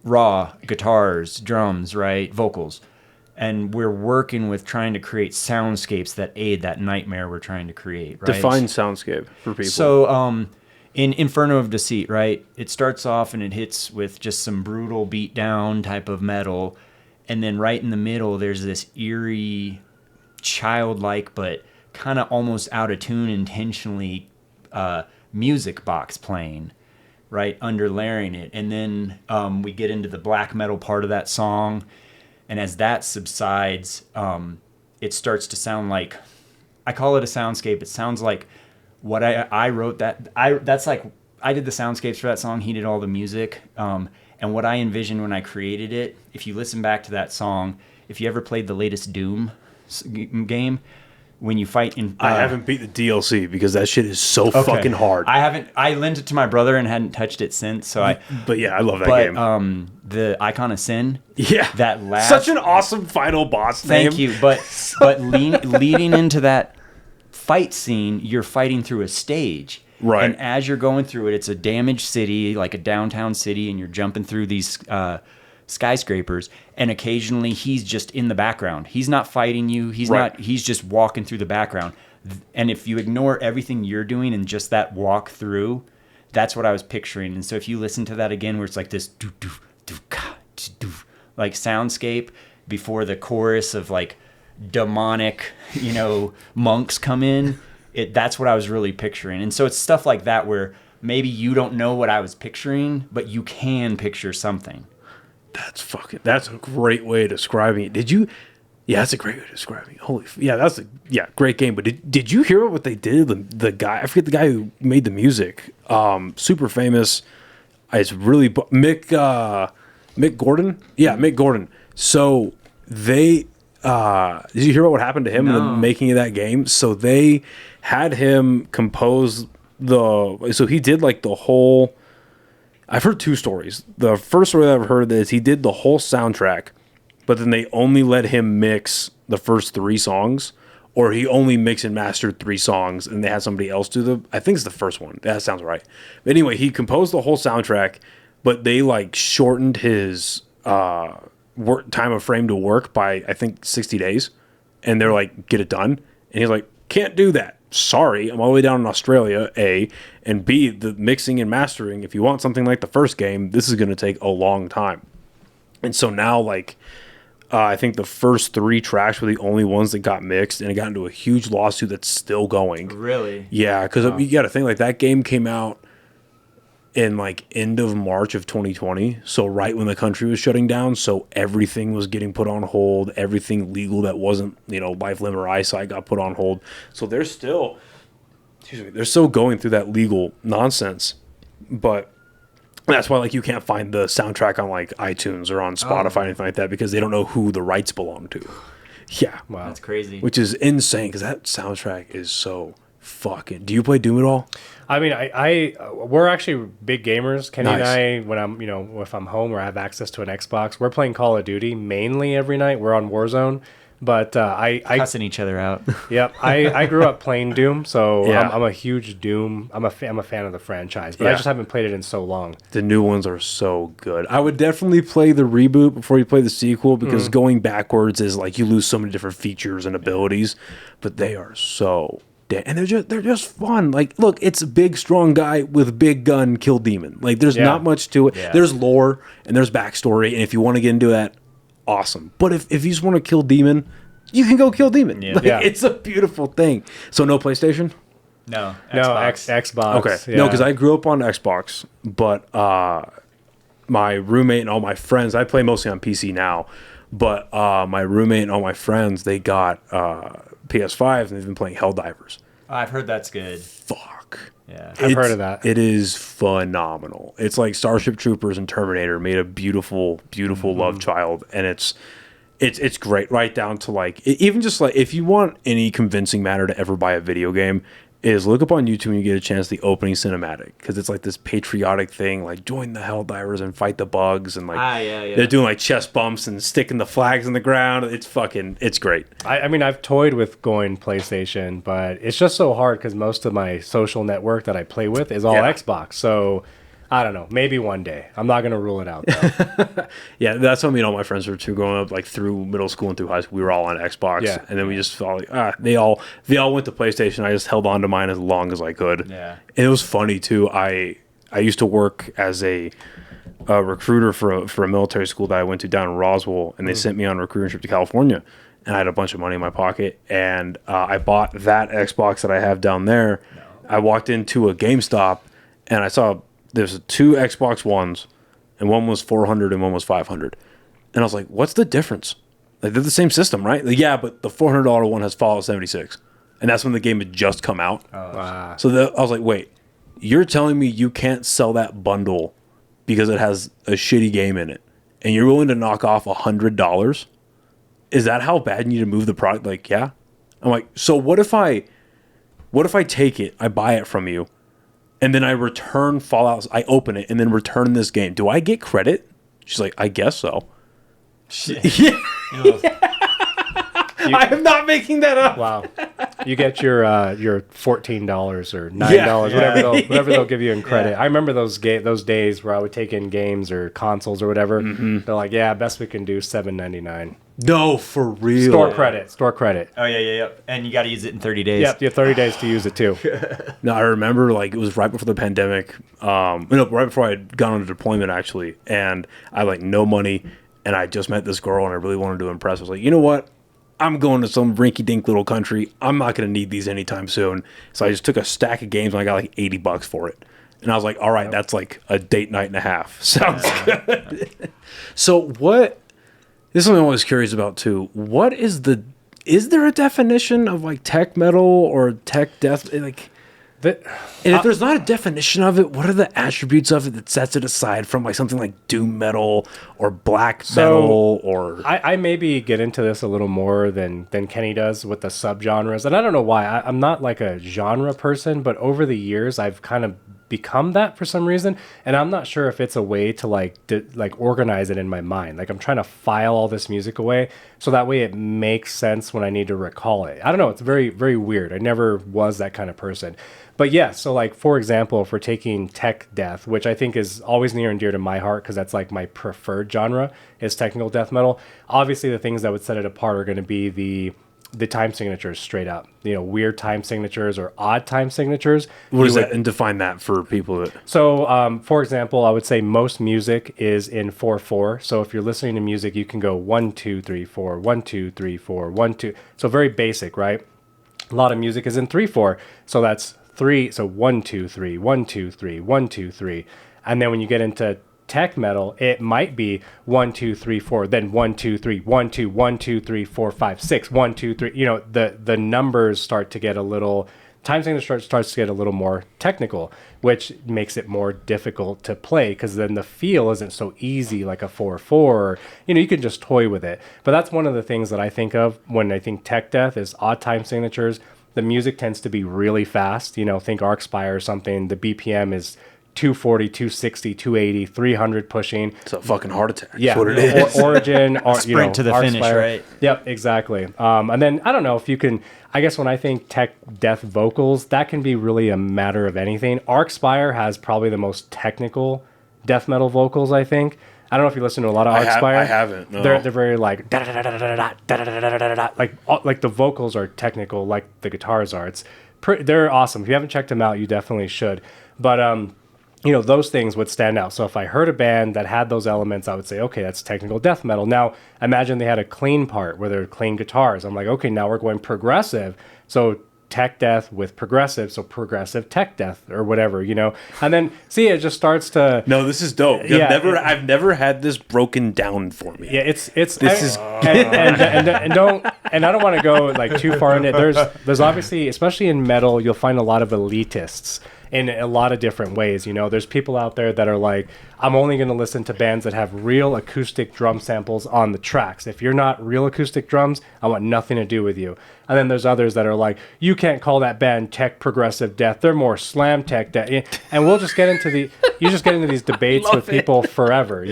raw guitars, drums, right, vocals. And we're working with trying to create soundscapes that aid that nightmare we're trying to create, right? Define soundscape for people. So in Inferno of Deceit, right, it starts off and it hits with just some brutal beat down type of metal. And then right in the middle, there's this eerie, childlike, but kind of almost out of tune intentionally music box playing, right, underlayering it. And then we get into the black metal part of that song, and as that subsides, it starts to sound like, I call it a soundscape. It sounds like what I wrote that's like, I did the soundscapes for that song, he did all the music, and what I envisioned when I created it, if you listen back to that song, if you ever played the latest Doom game, when you fight in. I haven't beat the DLC because that shit is so fucking hard. I haven't. I lent it to my brother and hadn't touched it since. So But yeah, I love that game. The Icon of Sin. Yeah, that last. Such an awesome final boss name. Thank you. But leading into that fight scene, you're fighting through a stage. Right. And as you're going through it, it's a damaged city, like a downtown city, and you're jumping through these skyscrapers, and occasionally he's just in the background. He's not fighting you. He's just walking through the background. And if you ignore everything you're doing and just that walk through, that's what I was picturing. And so if you listen to that again, where it's like this like soundscape before the chorus of like demonic, monks come in, that's what I was really picturing. And so it's stuff like that where maybe you don't know what I was picturing, but you can picture something. That's a great way of describing it. Yeah, that's a great way of describing it. Great game. But did you hear what they did? The guy, I forget the guy who made the music. Super famous. It's really Mick Gordon. Yeah, Mick Gordon. So they did you hear what happened to him in the making of that game? So they had him compose so he did like the whole. I've heard two stories. The first story that I've heard is he did the whole soundtrack, but then they only let him mix the first 3 songs, or he only mixed and mastered 3 songs, and they had somebody else do I think it's the first one. That sounds right. But anyway, he composed the whole soundtrack, but they like shortened his work time of frame to work by I think 60 days, and they're like, get it done, and he's like, can't do that. Sorry, I'm all the way down in Australia, A, and B, the mixing and mastering, if you want something like the first game, this is going to take a long time. And so now, like, I think the first 3 tracks were the only ones that got mixed, and it got into a huge lawsuit that's still going. Really? Yeah, because you got to think, like, that game came out in, like, end of March of 2020, so right when the country was shutting down, so everything was getting put on hold, everything legal that wasn't, life, limb, or eyesight got put on hold. So they're still going through that legal nonsense, but that's why, like, you can't find the soundtrack on, like, iTunes or on Spotify or anything like that, because they don't know who the rights belong to. Yeah. Wow. That's crazy. Which is insane, because that soundtrack is so fucking... Do you play Doom at all? I mean, we're actually big gamers. Kenny and I, when I'm, if I'm home or I have access to an Xbox, we're playing Call of Duty mainly every night. We're on Warzone, but I cussing each other out. Yep, I grew up playing Doom, so yeah. I'm a huge Doom. I'm a fan of the franchise, but I just haven't played it in so long. The new ones are so good. I would definitely play the reboot before you play the sequel, because going backwards is like you lose so many different features and abilities, but they are so. And they're just fun. Like, look, it's a big, strong guy with big gun kill demon. Like, there's not much to it. Yeah. There's lore and there's backstory, and if you want to get into that, awesome. But if you just want to kill demon, you can go kill demon. Yeah. It's a beautiful thing. So no PlayStation? No, Xbox. Okay, yeah. No, because I grew up on Xbox, but my roommate and all my friends, I play mostly on PC now, but my roommate and all my friends, they got PS5s, and they've been playing Helldivers. I've heard that's good. Fuck. Yeah. I've heard of that. It is phenomenal. It's like Starship Troopers and Terminator made a beautiful, beautiful love child, and it's great, right down to like, even just like, if you want any convincing matter to ever buy a video game, is look up on YouTube when you get a chance the opening cinematic, because it's like this patriotic thing, like join the Helldivers and fight the bugs, and like they're doing like chest bumps and sticking the flags in the ground. It's great. I mean, I've toyed with going PlayStation, but it's just so hard because most of my social network that I play with is all Xbox. So I don't know. Maybe one day. I'm not gonna rule it out though. Yeah, that's what me and all my friends were too. Growing up, like through middle school and through high school, we were all on Xbox, and then we just felt like they all went to PlayStation. I just held on to mine as long as I could. Yeah, and it was funny too. I used to work as a recruiter for a military school that I went to down in Roswell, and they sent me on a recruiting trip to California, and I had a bunch of money in my pocket, and I bought that Xbox that I have down there. I walked into a GameStop, and I saw. There's 2 Xbox Ones, and one was 400 and one was 500. And I was like, what's the difference? Like, they're the same system, right? Like, yeah, but the $400 one has Fallout 76. And that's when the game had just come out. So I was like, wait, you're telling me you can't sell that bundle because it has a shitty game in it, and you're willing to knock off $100? Is that how bad you need to move the product? Like, yeah. I'm like, so what if I take it, I buy it from you, and then I return Fallout, I open it and then return this game? Do I get credit? She's like, I guess so. Shit. Yeah. I am not making that up. Wow. You get your $14 or $9, whatever they'll give you in credit. Yeah. I remember those days where I would take in games or consoles or whatever. They're like, yeah, best we can do $7.99. No, for real. Store credit. Oh yeah. And you got to use it in 30 days. Yep, you have 30 days to use it too. No, I remember like it was right before the pandemic. Right before I had gone on deployment actually, and I had like no money, and I just met this girl, and I really wanted to impress. I was like, you know what? I'm going to some rinky-dink little country. I'm not going to need these anytime soon. So I just took a stack of games, and I got like $80 for it. And I was like, all right, that's like a date night and a half. Sounds good. So what? This is something I'm always curious about too. What is there a definition of like tech metal or tech death? Like, and if there's not a definition of it, what are the attributes of it that sets it aside from like something like doom metal or black metal? Or I maybe get into this a little more than Kenny does with the subgenres, and I don't know why. I'm not like a genre person, but over the years I've kind of become that for some reason, and I'm not sure if it's a way to like organize it in my mind. Like I'm trying to file all this music away so that way it makes sense when I need to recall it. I don't know, it's very, very weird. I never was that kind of person. But yeah, so like for example, if we're taking tech death, which I think is always near and dear to my heart because that's like my preferred genre is technical death metal. Obviously the things that would set it apart are going to be the time signatures straight up, weird time signatures or odd time signatures. What is that? And define that for people that... So, for example, I would say most music is in 4/4. So if you're listening to music, you can go 1 2 3 4, 1 2 3 4, 1 2. So very basic, right? A lot of music is in 3/4. So that's 3. So 1 2 3, 1 2 3, 1 2 3. And then when you get into tech metal, it might be 1 2 3 4, then 1 2 3, 1 2 1 2 3 4 5 6, 1 2 3. The numbers start to get a little, time signature starts to get a little more technical, which makes it more difficult to play because then the feel isn't so easy like a 4/4. You can just toy with it. But that's one of the things that I think of when I think tech death is odd time signatures. The music tends to be really fast. Think Arcspire or something. The BPM is 240, 260, 280, 300 pushing. It's a fucking heart attack. Yeah, That's what it is. Origin, or sprint to the finish, right? Yep, exactly. And then I don't know if you can. I guess when I think tech death vocals, that can be really a matter of anything. Arcspire has probably the most technical death metal vocals. I think. I don't know if you listen to a lot of Arcspire. I haven't. No. They're very like like the vocals are technical, like the guitars are. They're awesome. If you haven't checked them out, you definitely should. But those things would stand out. So if I heard a band that had those elements, I would say, okay, that's technical death metal. Now, imagine they had a clean part where they're clean guitars. I'm like, okay, now we're going progressive. So tech death with progressive, so progressive tech death or whatever, And then see, it just starts to. No, this is dope. I've never had this broken down for me. Yeah, and I don't want to go like too far in it. There's obviously, especially in metal, you'll find a lot of elitists in a lot of different ways. There's people out there that are like, I'm only going to listen to bands that have real acoustic drum samples on the tracks. If you're not real acoustic drums, I want nothing to do with you. And then there's others that are like, you can't call that band tech progressive death. They're more slam tech death. And we'll just get into these debates with people forever,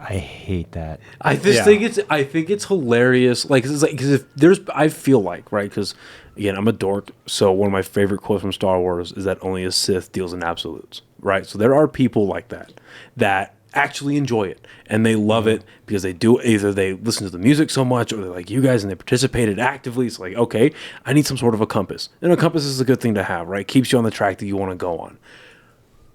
I hate that. I think it's hilarious. Like, because if there's, I feel like, right? Because again, I'm a dork. So one of my favorite quotes from Star Wars is that only a Sith deals in absolutes, right? So there are people like that actually enjoy it and they love it because they do, either they listen to the music so much or they're like you guys and they participated actively. It's like, okay, I need some sort of a compass. And a compass is a good thing to have, right? Keeps you on the track that you want to go on.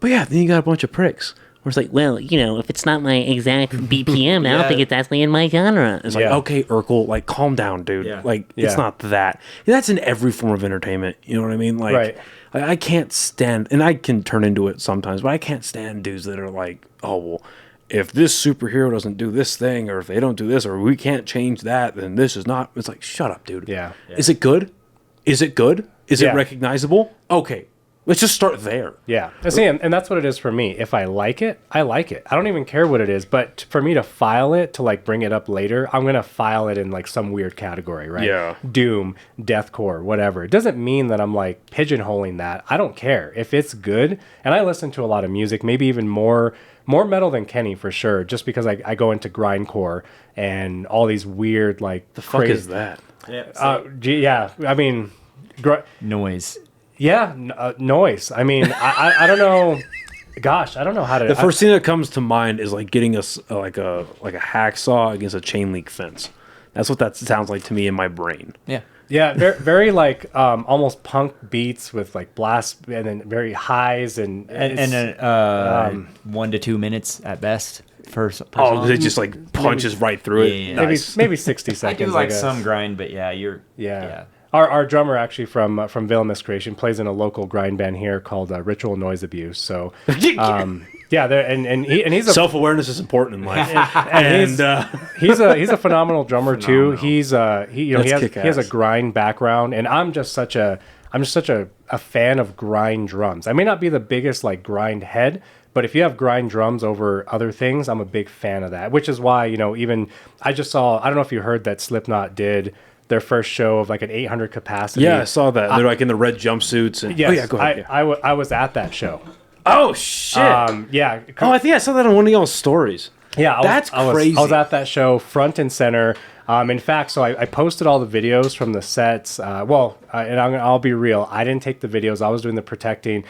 But yeah, then you got a bunch of pricks. Where it's like, well, if it's not my exact BPM, I don't think it's actually in my genre. It's like, okay, Urkel, like, calm down, dude. Yeah. Like, it's not that. That's in every form of entertainment. You know what I mean? Like, right. I can't stand, and I can turn into it sometimes, but I can't stand dudes that are like, oh, well, if this superhero doesn't do this thing, or if they don't do this, or we can't change that, then this is not. It's like, shut up, dude. Yeah. Is it good? Is it good? Is it recognizable? Okay. Let's just start there. Yeah. See, and that's what it is for me. If I like it, I like it. I don't even care what it is. But for me to file it, to like bring it up later, I'm going to file it in like some weird category, right? Yeah. Doom, deathcore, whatever. It doesn't mean that I'm like pigeonholing that. I don't care. If it's good, and I listen to a lot of music, maybe even more metal than Kenny for sure, just because I go into grindcore and all these weird like... The fuck is that? Yeah. I mean... Noise. Yeah, noise. I mean, I don't know. Gosh, I don't know how to. The first thing that comes to mind is like getting like a hacksaw against a chain link fence. That's what that sounds like to me in my brain. Yeah. Yeah, very, very like almost punk beats with like blast and then very highs and 1 to 2 minutes at best. Per Oh, song. it just like punches right through it. Yeah. Nice. maybe 60 I seconds. do like guess. some grind, but yeah, Yeah. Our drummer actually from Villainous Creation plays in a local grind band here called Ritual Noise Abuse. So, yeah, and he's a Self-awareness is important in life. he's a phenomenal drummer too. He has a grind background, and I'm just such a fan of grind drums. I may not be the biggest like grind head, but if you have grind drums over other things, I'm a big fan of that. Which is why even I just saw, I don't know if you heard that Slipknot did their first show of like an 800 capacity. Yeah, I saw that. They're like in the red jumpsuits. And, yes, oh yeah, go ahead. I was at that show. Oh shit. Yeah. Oh, I think I saw that on one of y'all's stories. Yeah, That's crazy. I was at that show front and center. In fact, so I posted all the videos from the sets. And I'll be real. I didn't take the videos. I was doing the protecting.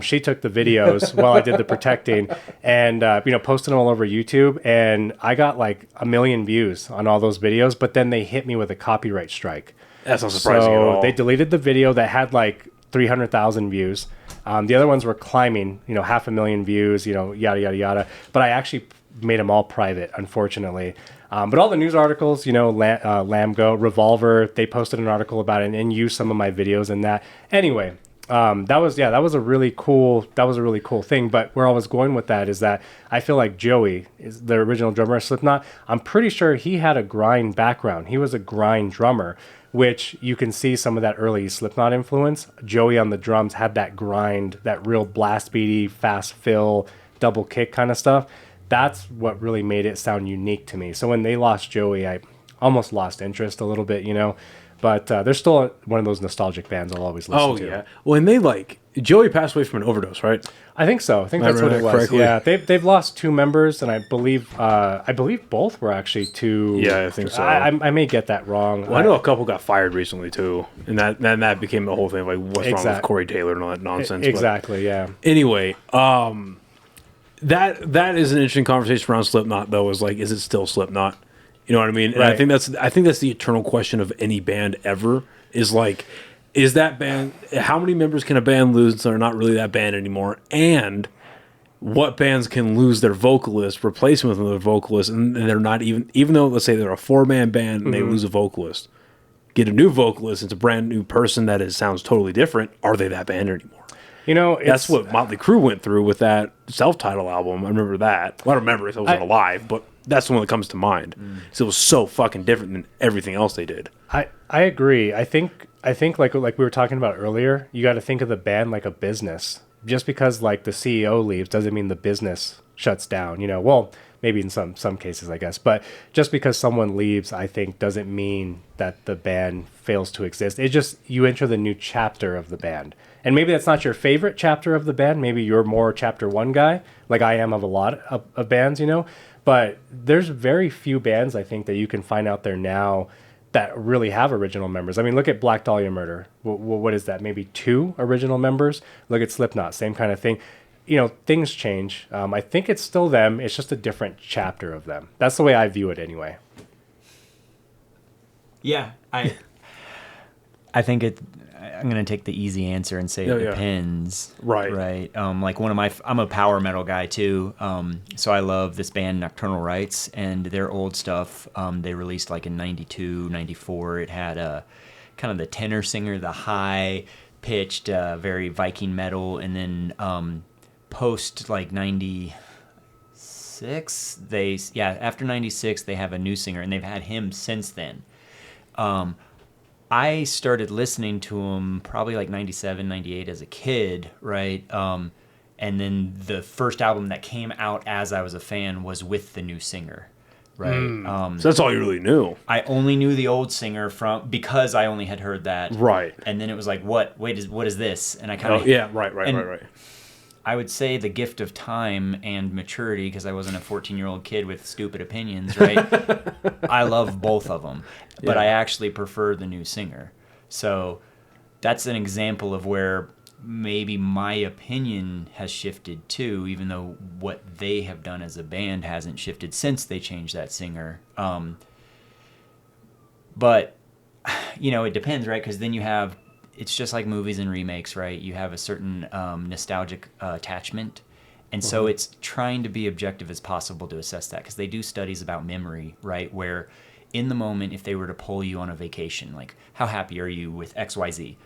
She took the videos while I did the protecting, and posted them all over YouTube. And I got like 1 million views on all those videos. But then they hit me with a copyright strike. That's not surprising at all. They deleted the video that had like 300,000 views. The other ones were climbing, 500,000 views, yada yada yada. But I actually made them all private, unfortunately. But all the news articles, Lamgo, Revolver, they posted an article about it and used some of my videos in that. Anyway, that was a really cool thing. But where I was going with that is that I feel like Joey is the original drummer of Slipknot. I'm pretty sure he had a grind background. He was a grind drummer, which you can see some of that early Slipknot influence. Joey on the drums had that grind, that real blast beaty, fast fill, double kick kind of stuff. That's what really made it sound unique to me. So when they lost Joey, I almost lost interest a little bit, But they're still one of those nostalgic bands I'll always listen to. Oh, yeah. Well, and Joey passed away from an overdose, right? I think so. I think that's what it was. Correctly. Yeah, they've lost 2 members, and I believe both were actually 2. Yeah, I think so. I may get that wrong. Well, I know a couple got fired recently too, and that became the whole thing. Like, what's wrong with Corey Taylor and all that nonsense? Exactly. Yeah. Anyway, that is an interesting conversation around Slipknot, though. Is like, is it still Slipknot? You know what I mean? And right. I think that's the eternal question of any band ever. Is like, is that band? How many members can a band lose so they're not really that band anymore? And what bands can lose their vocalist, replace them with another vocalist, and they're not even though, let's say they're a 4-man band and they lose a vocalist, get a new vocalist, it's a brand new person that sounds totally different. Are they that band anymore? That's what Motley Crue went through with that self-titled album. I remember that. Well, I don't remember if I wasn't alive, but that's the one that comes to mind. So it was so fucking different than everything else they did. I agree. I think like we were talking about earlier, you got to think of the band like a business. Just because like the CEO leaves doesn't mean the business shuts down. Well, maybe in some cases, I guess. But just because someone leaves, I think, doesn't mean that the band fails to exist. It just, you enter the new chapter of the band. And maybe that's not your favorite chapter of the band. Maybe you're more chapter 1 guy, like I am of a lot of bands, But there's very few bands, I think, that you can find out there now that really have original members. I mean, look at Black Dahlia Murder. What is that? Maybe 2 original members? Look at Slipknot, same kind of thing. Things change. I think it's still them. It's just a different chapter of them. That's the way I view it anyway. Yeah, I think I'm gonna take the easy answer and say it depends. Right. Right. Like I'm a power metal guy too. So I love this band Nocturnal Rites and their old stuff. They released like in 92, 94. It had kind of the tenor singer, the high pitched, very Viking metal, and then post like 96, after 96 they have a new singer, and they've had him since then. I started listening to them probably like 97, 98 as a kid, right? And then the first album that came out as I was a fan was with the new singer, right? So that's all you really knew. I only knew the old singer because I only had heard that. Right. And then it was like, what is this? And I kind of... Oh, yeah, right. I would say the gift of time and maturity, because I wasn't a 14-year-old kid with stupid opinions, right? I love both of them, but I actually prefer the new singer. So that's an example of where maybe my opinion has shifted too, even though what they have done as a band hasn't shifted since they changed that singer. But, it depends, right? Because then you have... It's just like movies and remakes, right? You have a certain nostalgic attachment. And so it's trying to be objective as possible to assess that, because they do studies about memory, right? Where in the moment, if they were to poll you on a vacation, like, how happy are you with XYZ?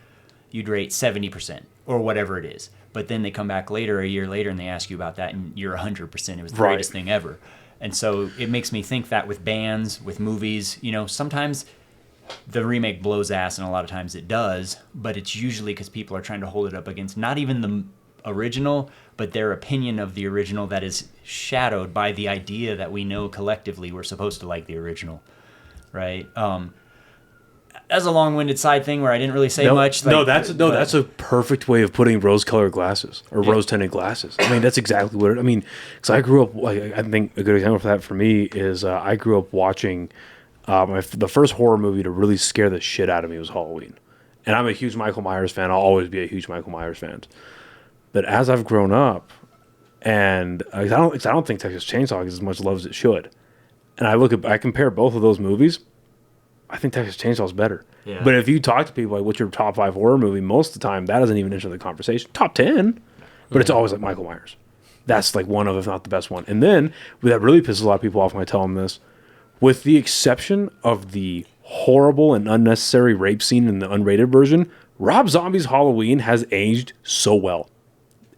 You'd rate 70% or whatever it is. But then they come back later, a year later, and they ask you about that, and you're 100%. It was the greatest thing ever. And so it makes me think that with bands, with movies, sometimes... the remake blows ass, and a lot of times it does, but it's usually because people are trying to hold it up against not even the original, but their opinion of the original that is shadowed by the idea that we know collectively we're supposed to like the original, right? That's a long-winded side thing where I didn't really say much. That's a perfect way of putting rose-colored glasses or rose-tinted glasses. I mean, that's exactly what because I grew up, I think a good example for that for me is I grew up watching... the first horror movie to really scare the shit out of me was Halloween. And I'm a huge Michael Myers fan. I'll always be a huge Michael Myers fan. But as I've grown up, and I don't think Texas Chainsaw gets as much love as it should. And I compare both of those movies, I think Texas Chainsaw is better. Yeah. But if you talk to people like, what's your top 5 horror movie, most of the time, that doesn't even enter the conversation. Top 10, but it's always like Michael Myers. That's like one of, if not the best one. And then, that really pisses a lot of people off when I tell them this, with the exception of the horrible and unnecessary rape scene in the unrated version, Rob Zombie's Halloween has aged so well.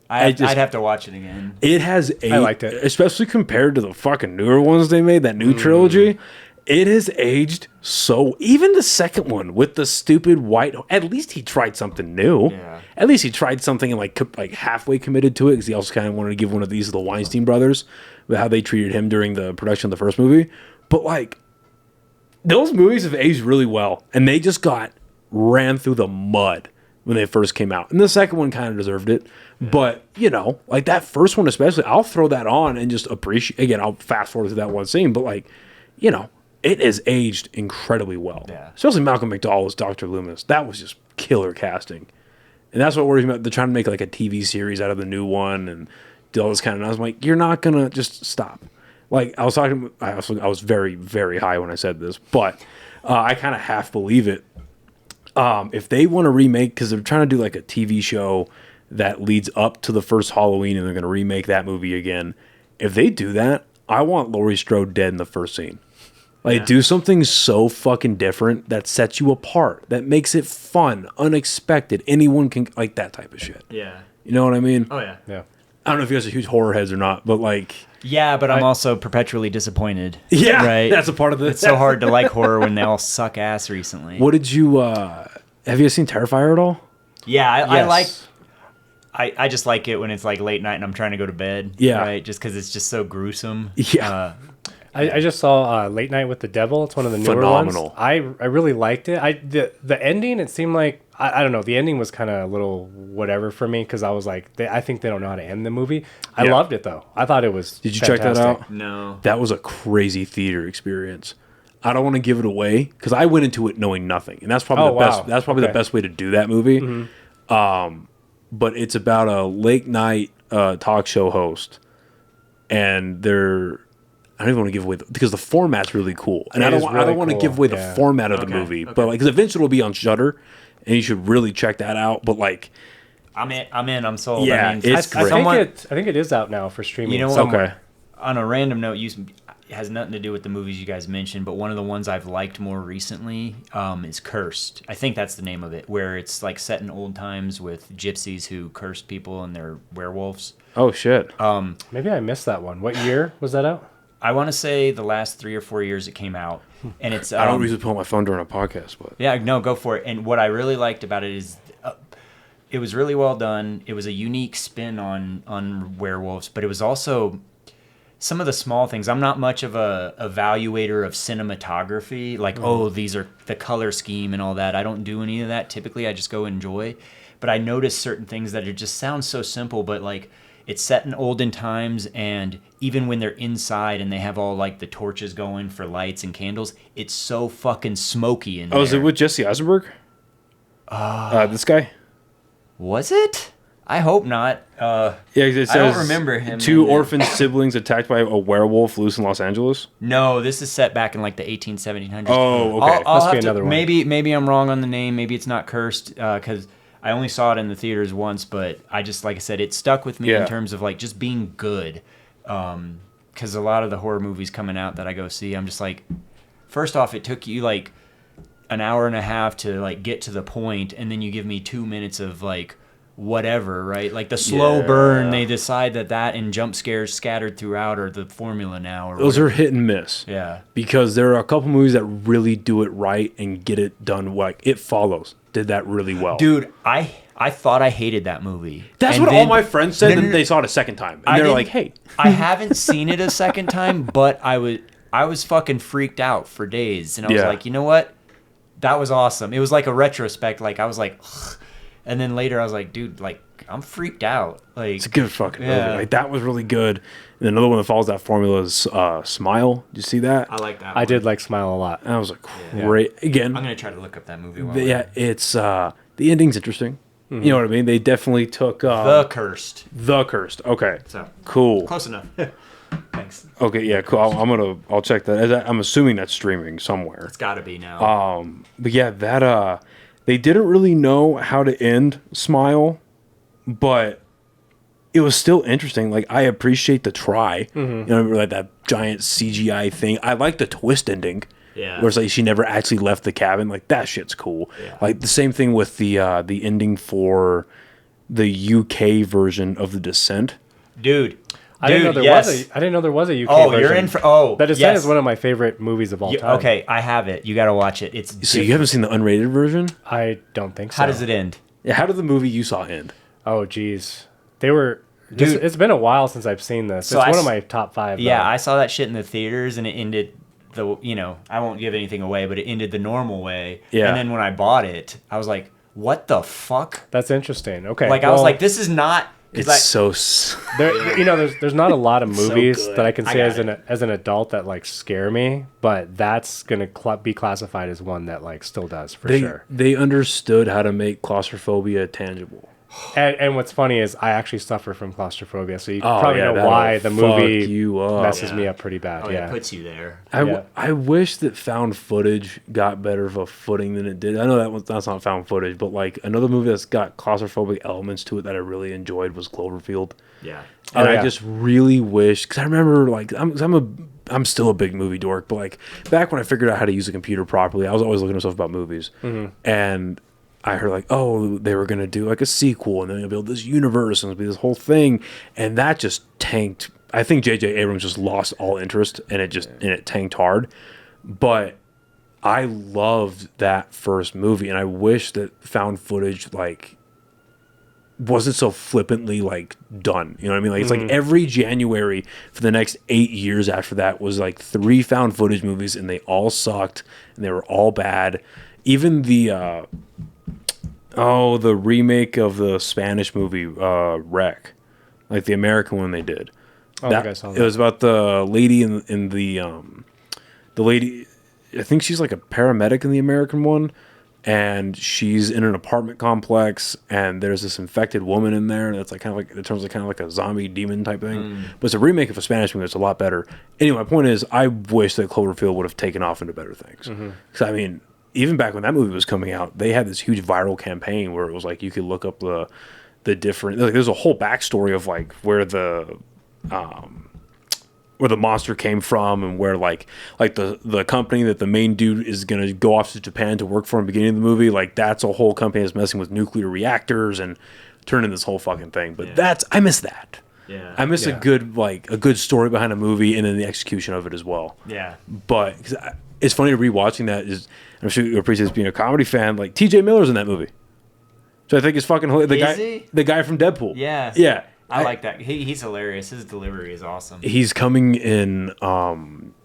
I'd have to watch it again. It has aged, I liked it. Especially compared to the fucking newer ones they made, that new trilogy. It has aged so... Even the second one with the stupid white... At least he tried something new. Yeah. At least he tried something and like halfway committed to it, because he also kind of wanted to give one of these to the Weinstein brothers, with how they treated him during the production of the first movie. But, those movies have aged really well, and they just got ran through the mud when they first came out. And the second one kind of deserved it. Yeah. But, that first one especially, I'll throw that on and just appreciate... Again, I'll fast forward to that one scene, but, it has aged incredibly well. Yeah. Especially Malcolm McDowell as Dr. Loomis. That was just killer casting. And that's what worries me about. They're trying to make, a TV series out of the new one and do all this kind of... And I was like, you're not going to... Just stop. I was very, very high when I said this, but I kind of half believe it. If they want to remake, because they're trying to do a TV show that leads up to the first Halloween, and they're going to remake that movie again. If they do that, I want Laurie Strode dead in the first scene. Do something so fucking different that sets you apart, that makes it fun, unexpected. Anyone can that type of shit. Yeah. You know what I mean? Oh, yeah. Yeah. I don't know if you guys are huge horror heads or not, but Yeah, but I'm also perpetually disappointed. Yeah, right? That's a part of this. It's so hard to like horror when they all suck ass recently. What did you, have you seen Terrifier at all? Yeah, Yes. I just like it when it's late night and I'm trying to go to bed. Yeah. Right? Just because it's just so gruesome. Yeah. I just saw Late Night with the Devil. It's one of the newer Phenomenal. ones. I really liked it. The ending, it seemed like, I don't know, the ending was kind of a little whatever for me, because I was like, I think they don't know how to end the movie. I loved it, though. I thought it was Did you fantastic. check that out? No. That was a crazy theater experience. I don't want to give it away, because I went into it knowing nothing, and that's probably best. That's probably the best way to do that movie. Mm-hmm. But it's about a late night talk show host, and I don't even want to give away because the format's really cool, and I don't want to give away the format of the movie, but because eventually it'll be on Shudder, and you should really check that out. But I'm in. I'm sold. Yeah, it's great. I think it is out now for streaming. You know, somewhere. On a random note, it has nothing to do with the movies you guys mentioned, but one of the ones I've liked more recently is Cursed. I think that's the name of it, where it's set in old times with gypsies who cursed people and they're werewolves. Oh shit. Maybe I missed that one. What year was that out? I want to say the last 3 or 4 years it came out, and it's. I don't usually pull out my phone during a podcast, but yeah, no, go for it. And what I really liked about it is, it was really well done. It was a unique spin on werewolves, but it was also some of the small things. I'm not much of a evaluator of cinematography, like these are the color scheme and all that. I don't do any of that typically. I just go enjoy. But I noticed certain things that it just sounds so simple, but like. It's set in olden times, and even when they're inside and they have all like the torches going for lights and candles, it's so fucking smoky in there. Oh, is it with Jesse Eisenberg? This guy? Was it? I hope not. Yeah, it says I don't remember him. Two orphan siblings attacked by a werewolf loose in Los Angeles. No, this is set back in like the 1700s. Oh, okay. I'll Must have be to, another one. Maybe I'm wrong on the name. Maybe it's not cursed because I only saw it in the theaters once. But I just, like I said, it stuck with me in terms of like just being good. Because a lot of the horror movies coming out that I go see, I'm just like, first off, it took you like an hour and a half to like get to the point, and then you give me 2 minutes of like whatever, right? Like the slow burn, they decide that and jump scares scattered throughout are the formula now. Or Those whatever. are hit and miss. Yeah. Because there are a couple movies that really do it right and get it done. Like It Follows did that really well. Dude, I thought I hated that movie. That's And what then- all my friends said, No, and they saw it a second time. And I they're didn't- like, hey. I haven't seen it a second time, but I was fucking freaked out for days. And I was like, you know what? That was awesome. It was like a retrospect. Like, I was like, ugh. And then later I was like, dude, like, I'm freaked out. Like, It's a good fucking movie. Yeah. Like, that was really good. And another one that follows that formula is Smile. Did you see that? I like that I one. did like Smile a lot. That was a great... Again, I'm going to try to look up that movie. it's... the ending's interesting. You know what I mean? They definitely took... The Cursed. The Cursed. Okay. So Cool. close enough. Thanks. Okay, yeah, cool. I'll check that. I'm assuming that's streaming somewhere. It's got to be now. But yeah, that they didn't really know how to end Smile, but it was still interesting. Like, I appreciate the try. You know, like that giant CGI thing. I like the twist ending. Yeah. Where it's like she never actually left the cabin. Like, that shit's cool. Yeah. Like the same thing with the ending for the UK version of The Descent. Dude. I didn't know there yes. was a. I didn't know there was a UK Oh, version. you're in for... Oh, The Descent yes. is one of my favorite movies of all time. Okay, I have it. You got to watch it. It's So you haven't seen the unrated version? I don't think so. How does it end? Yeah. How did the movie you saw end? Oh, geez. They were... Dude. It's been a while since I've seen this. So it's I one of s- my top 5. Yeah, though. I saw that shit in the theaters, and it ended I won't give anything away, but it ended the normal way. Yeah. And then when I bought it, I was like, what the fuck? That's interesting. Okay. Like, I was like, this is not... It's like, so... there's not a lot of so movies good. that I can I say got as an adult that like scare me, but that's gonna be classified as one that like still does for sure. They understood how to make claustrophobia tangible. And what's funny is I actually suffer from claustrophobia, so you Oh, probably yeah, know that'll why the movie fuck you up. messes me up pretty bad. Oh, yeah. it puts you there. Yeah. I wish that found footage got better of a footing than it did. I know that's not found footage, but like another movie that's got claustrophobic elements to it that I really enjoyed was Cloverfield. Yeah. And Oh, yeah. I just really wish, because I remember, like, I'm still a big movie dork, but like back when I figured out how to use a computer properly, I was always looking at stuff about movies, and I heard like, oh, they were gonna do like a sequel, and they're gonna build this universe, and it'll be this whole thing, and that just tanked. I think J.J. Abrams just lost all interest, and it tanked hard. But I loved that first movie, and I wish that found footage like wasn't so flippantly like done. You know what I mean? Like it's like every January for the next 8 years after that was like 3 found footage movies, and they all sucked and they were all bad. Even the the remake of the Spanish movie Wreck, like the American one they did. I think I saw that. It was about the lady in the lady. I think she's like a paramedic in the American one, and she's in an apartment complex, and there's this infected woman in there that's like kind of like, in terms of kind of like a zombie demon type thing. But it's a remake of a Spanish movie that's a lot better. Anyway, my point is, I wish that Cloverfield would have taken off into better things. Because I mean, even back when that movie was coming out, they had this huge viral campaign where it was like you could look up the different. Like, there's a whole backstory of like where the monster came from, and where like the company that the main dude is gonna go off to Japan to work for in the beginning of the movie, like that's a whole company that's messing with nuclear reactors and turning this whole fucking thing. But I miss that. Yeah. I miss a good story behind a movie and then the execution of it as well. Yeah. But it's funny rewatching that. I'm sure you appreciate this being a comedy fan. Like T.J. Miller's in that movie, so I think it's fucking hilarious. The guy from Deadpool. Yeah. Yeah. I like that. He's hilarious. His delivery is awesome. He's coming in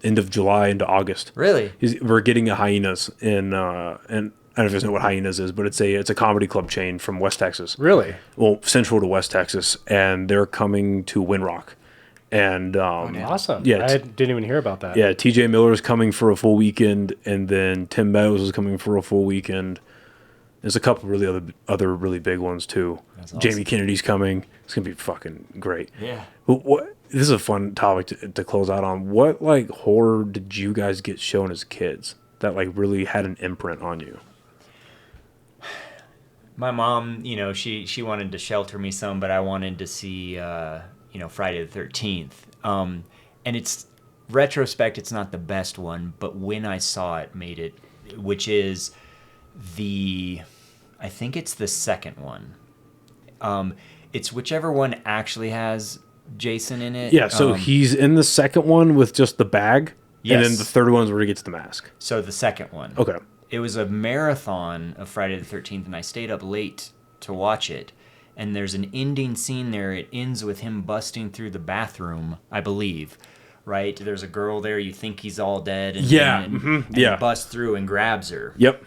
end of July into August. Really? We're getting a Hyenas and I don't know if you guys know what Hyenas is, but it's a comedy club chain from West Texas. Really? Well, central to West Texas, and they're coming to Winrock. And awesome. Yeah, I didn't even hear about that. Yeah, T.J. Miller is coming for a full weekend, and then Tim Meadows is coming for a full weekend. There's a couple really other really big ones too. That's awesome. Jamie Kennedy's coming. It's gonna be fucking great. Yeah. But this is a fun topic to close out on. What like horror did you guys get shown as kids that like really had an imprint on you? My mom, she wanted to shelter me some, but I wanted to see, Friday the 13th. And it's retrospect, it's not the best one, but when I saw it, made it, which is I think it's the second one. It's whichever one actually has Jason in it. Yeah, so he's in the second one with just the bag, yes. And then the third one's where he gets the mask. So the second one. Okay. It was a marathon of Friday the 13th, and I stayed up late to watch it. And there's an ending scene there. It ends with him busting through the bathroom, I believe. Right? There's a girl there. You think he's all dead. And, and he busts through and grabs her. Yep.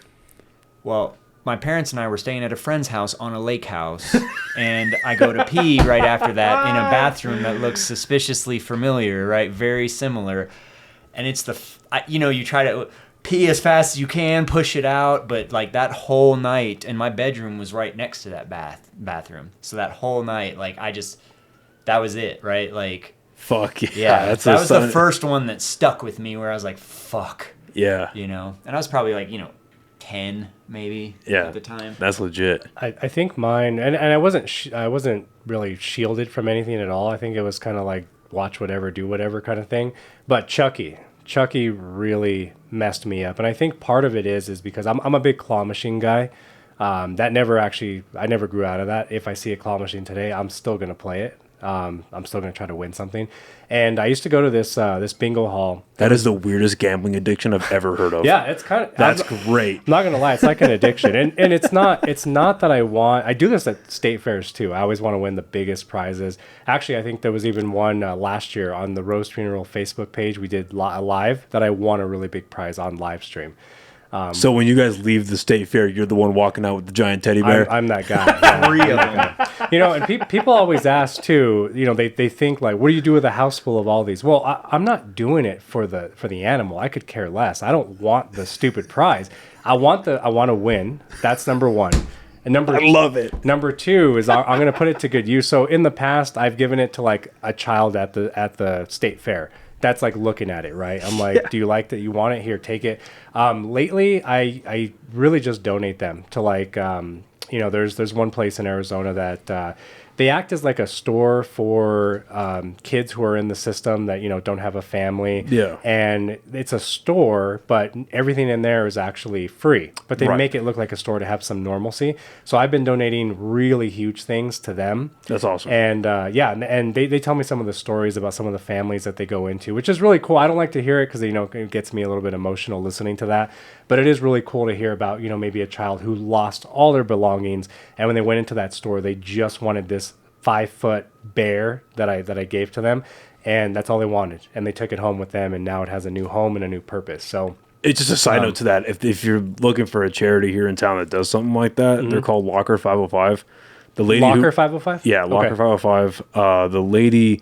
Well, my parents and I were staying at a friend's house on a lake house, and I go to pee right after that in a bathroom that looks suspiciously familiar, right? Very similar. And it's you try to pee as fast as you can, push it out, but like that whole night, and my bedroom was right next to that bathroom. So that whole night, like that was it, right? Like, fuck yeah. Yeah, that was the first one that stuck with me where I was like, fuck. Yeah. And I was probably like, 10 maybe at the time. That's legit. I think mine, and I wasn't really shielded from anything at all. I think it was kind of like watch whatever, do whatever kind of thing. But Chucky really messed me up, and I think part of it is because I'm a big claw machine guy. I never grew out of that. If I see a claw machine today, I'm still gonna play it. I'm still gonna try to win something. And I used to go to this bingo hall. That is the weirdest gambling addiction I've ever heard of. Yeah, it's kind of that's great. I'm not gonna lie, it's like an addiction, and it's not that I do this at state fairs too. I always want to win the biggest prizes. Actually, I think there was even one last year on the Rose Funeral Facebook page. We did a live that I won a really big prize on live stream. So when you guys leave the state fair, you're the one walking out with the giant teddy bear? I'm that guy. 3 of them. And people always ask too, they think like, what do you do with a house full of all these? Well, I'm not doing it for the animal. I could care less. I don't want the stupid prize. I want to win. That's number one. And I love it. Number 2 is I'm going to put it to good use. So in the past, I've given it to like a child at the state fair. That's like looking at it, right? I'm like, do you like that? You want it? Here, take it. Lately, I really just donate them to like, there's one place in Arizona that they act as like a store for kids who are in the system that, don't have a family. Yeah. And it's a store, but everything in there is actually free. But they make it look like a store to have some normalcy. So I've been donating really huge things to them. That's awesome. And and they tell me some of the stories about some of the families that they go into, which is really cool. I don't like to hear it because, it gets me a little bit emotional listening to that. But it is really cool to hear about, maybe a child who lost all their belongings. And when they went into that store, they just wanted this 5-foot bear that I gave to them, and that's all they wanted, and they took it home with them, and now it has a new home and a new purpose. So it's just a side note to that. If you're looking for a charity here in town that does something like that, they're called Locker 505. The lady Locker 505? Yeah, Locker 505. The lady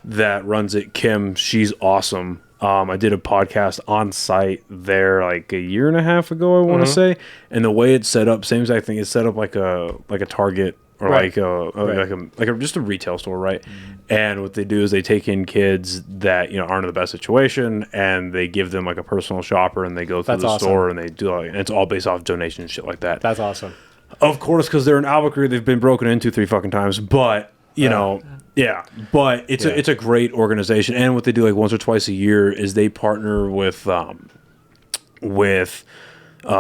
that runs it, Kim, she's awesome. I did a podcast on site there like a year and a half ago, I want to say, and the way it's set up, same exact thing. It's set up like a Target. Or like just a retail store, right? And what they do is they take in kids that aren't in the best situation, and they give them like a personal shopper, and they go through the store, and they do and it's all based off donations and shit like that. That's awesome. Of course, because they're in Albuquerque, they've been broken into 3 fucking times, but but it's a great organization, and what they do like once or twice a year is they partner with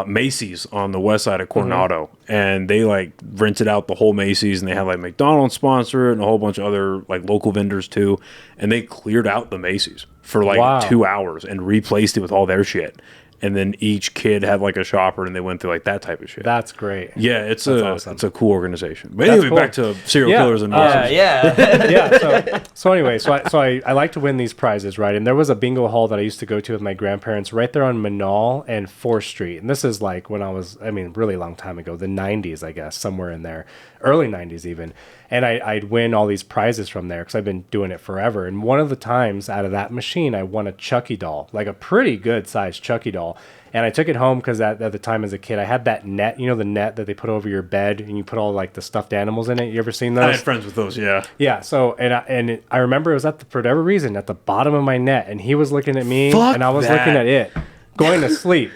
Macy's on the west side of Coronado, and they like rented out the whole Macy's, and they had like McDonald's sponsor it and a whole bunch of other like local vendors too, and they cleared out the Macy's for like 2 hours and replaced it with all their shit. And then each kid had like a shopper, and they went through like that type of shit. That's great. Yeah, it's awesome. It's a cool organization. But anyway, cool. back to serial killers and monsters. Yeah. So anyway, I like to win these prizes, right? And there was a bingo hall that I used to go to with my grandparents right there on Manal and 4th Street. And this is like when I was, really long time ago, the 90s, I guess, somewhere in there, early 90s even. And I'd win all these prizes from there because I've been doing it forever. And one of the times out of that machine, I won a Chucky doll, like a pretty good sized Chucky doll. And I took it home because at the time as a kid, I had that net, the net that they put over your bed and you put all like the stuffed animals in it. You ever seen those? I had friends with those, yeah. Yeah. So, I remember it was for whatever reason at the bottom of my net, and he was looking at me and I was looking at it, going to sleep.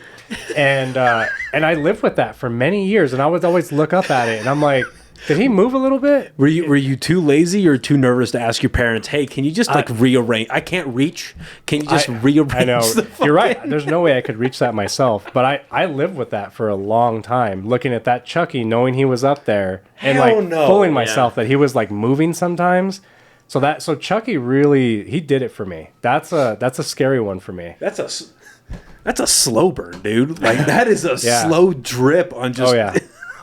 And I lived with that for many years, and I would always look up at it and I'm like, did he move a little bit? Were you too lazy or too nervous to ask your parents, hey, can you just like rearrange? I can't reach. Can you just rearrange? I know. You're right. There's no way I could reach that myself. But I lived with that for a long time, looking at that Chucky, knowing he was up there, and fooling myself that he was like moving sometimes. So Chucky really, he did it for me. That's a scary one for me. That's a slow burn, dude. Like that is a slow drip on just. Oh yeah.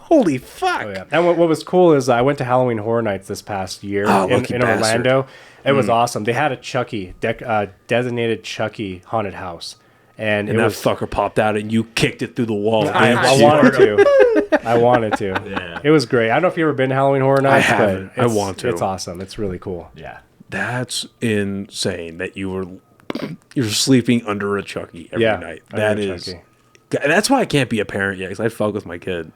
Holy fuck! Oh, yeah. And what was cool is I went to Halloween Horror Nights this past year in Orlando. It was awesome. They had a Chucky, designated Chucky haunted house. And that fucker popped out and you kicked it through the wall. I wanted to. I wanted to. Yeah. It was great. I don't know if you've ever been to Halloween Horror Nights. I want to. It's awesome. It's really cool. Yeah. That's insane that you're sleeping under a Chucky every night. That is... Chucky. That's why I can't be a parent yet, because I'd fuck with my kid.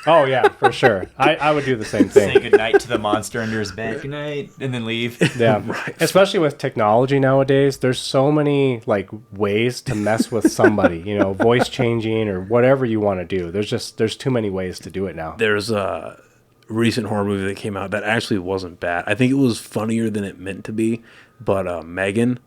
Oh, yeah, for sure. I would do the same thing. Say goodnight to the monster under his bed. Good night. And then leave. Yeah. Right. Especially with technology nowadays, there's so many like ways to mess with somebody, voice changing or whatever you want to do. There's too many ways to do it now. There's a recent horror movie that came out that actually wasn't bad. I think it was funnier than it meant to be, but Megan...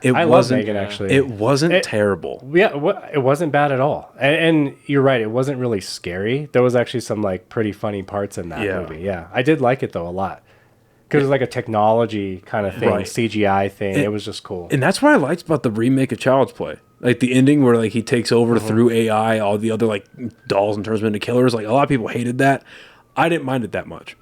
I love Megan, actually. It wasn't terrible. Yeah, it wasn't bad at all. And you're right, it wasn't really scary. There was actually some like pretty funny parts in that movie. Yeah, I did like it though a lot. Because it was like a technology kind of thing, CGI thing. It was just cool. And that's what I liked about the remake of Child's Play. Like the ending where like he takes over through AI, all the other like dolls and turns them into killers. Like a lot of people hated that. I didn't mind it that much.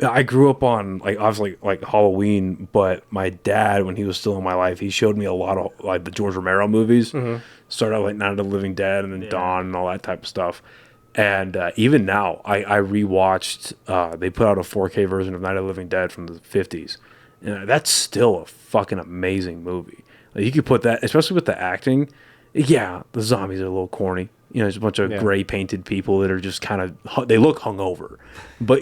I grew up on like obviously like Halloween, but my dad, when he was still in my life, he showed me a lot of like the George Romero movies. Started out like Night of the Living Dead and then Dawn and all that type of stuff. And even now, I rewatched. They put out a 4K version of Night of the Living Dead from the 50s, and that's still a fucking amazing movie. Like, you could put that, especially with the acting. Yeah, the zombies are a little corny. There's a bunch of gray painted people that are just kind of they look hungover, but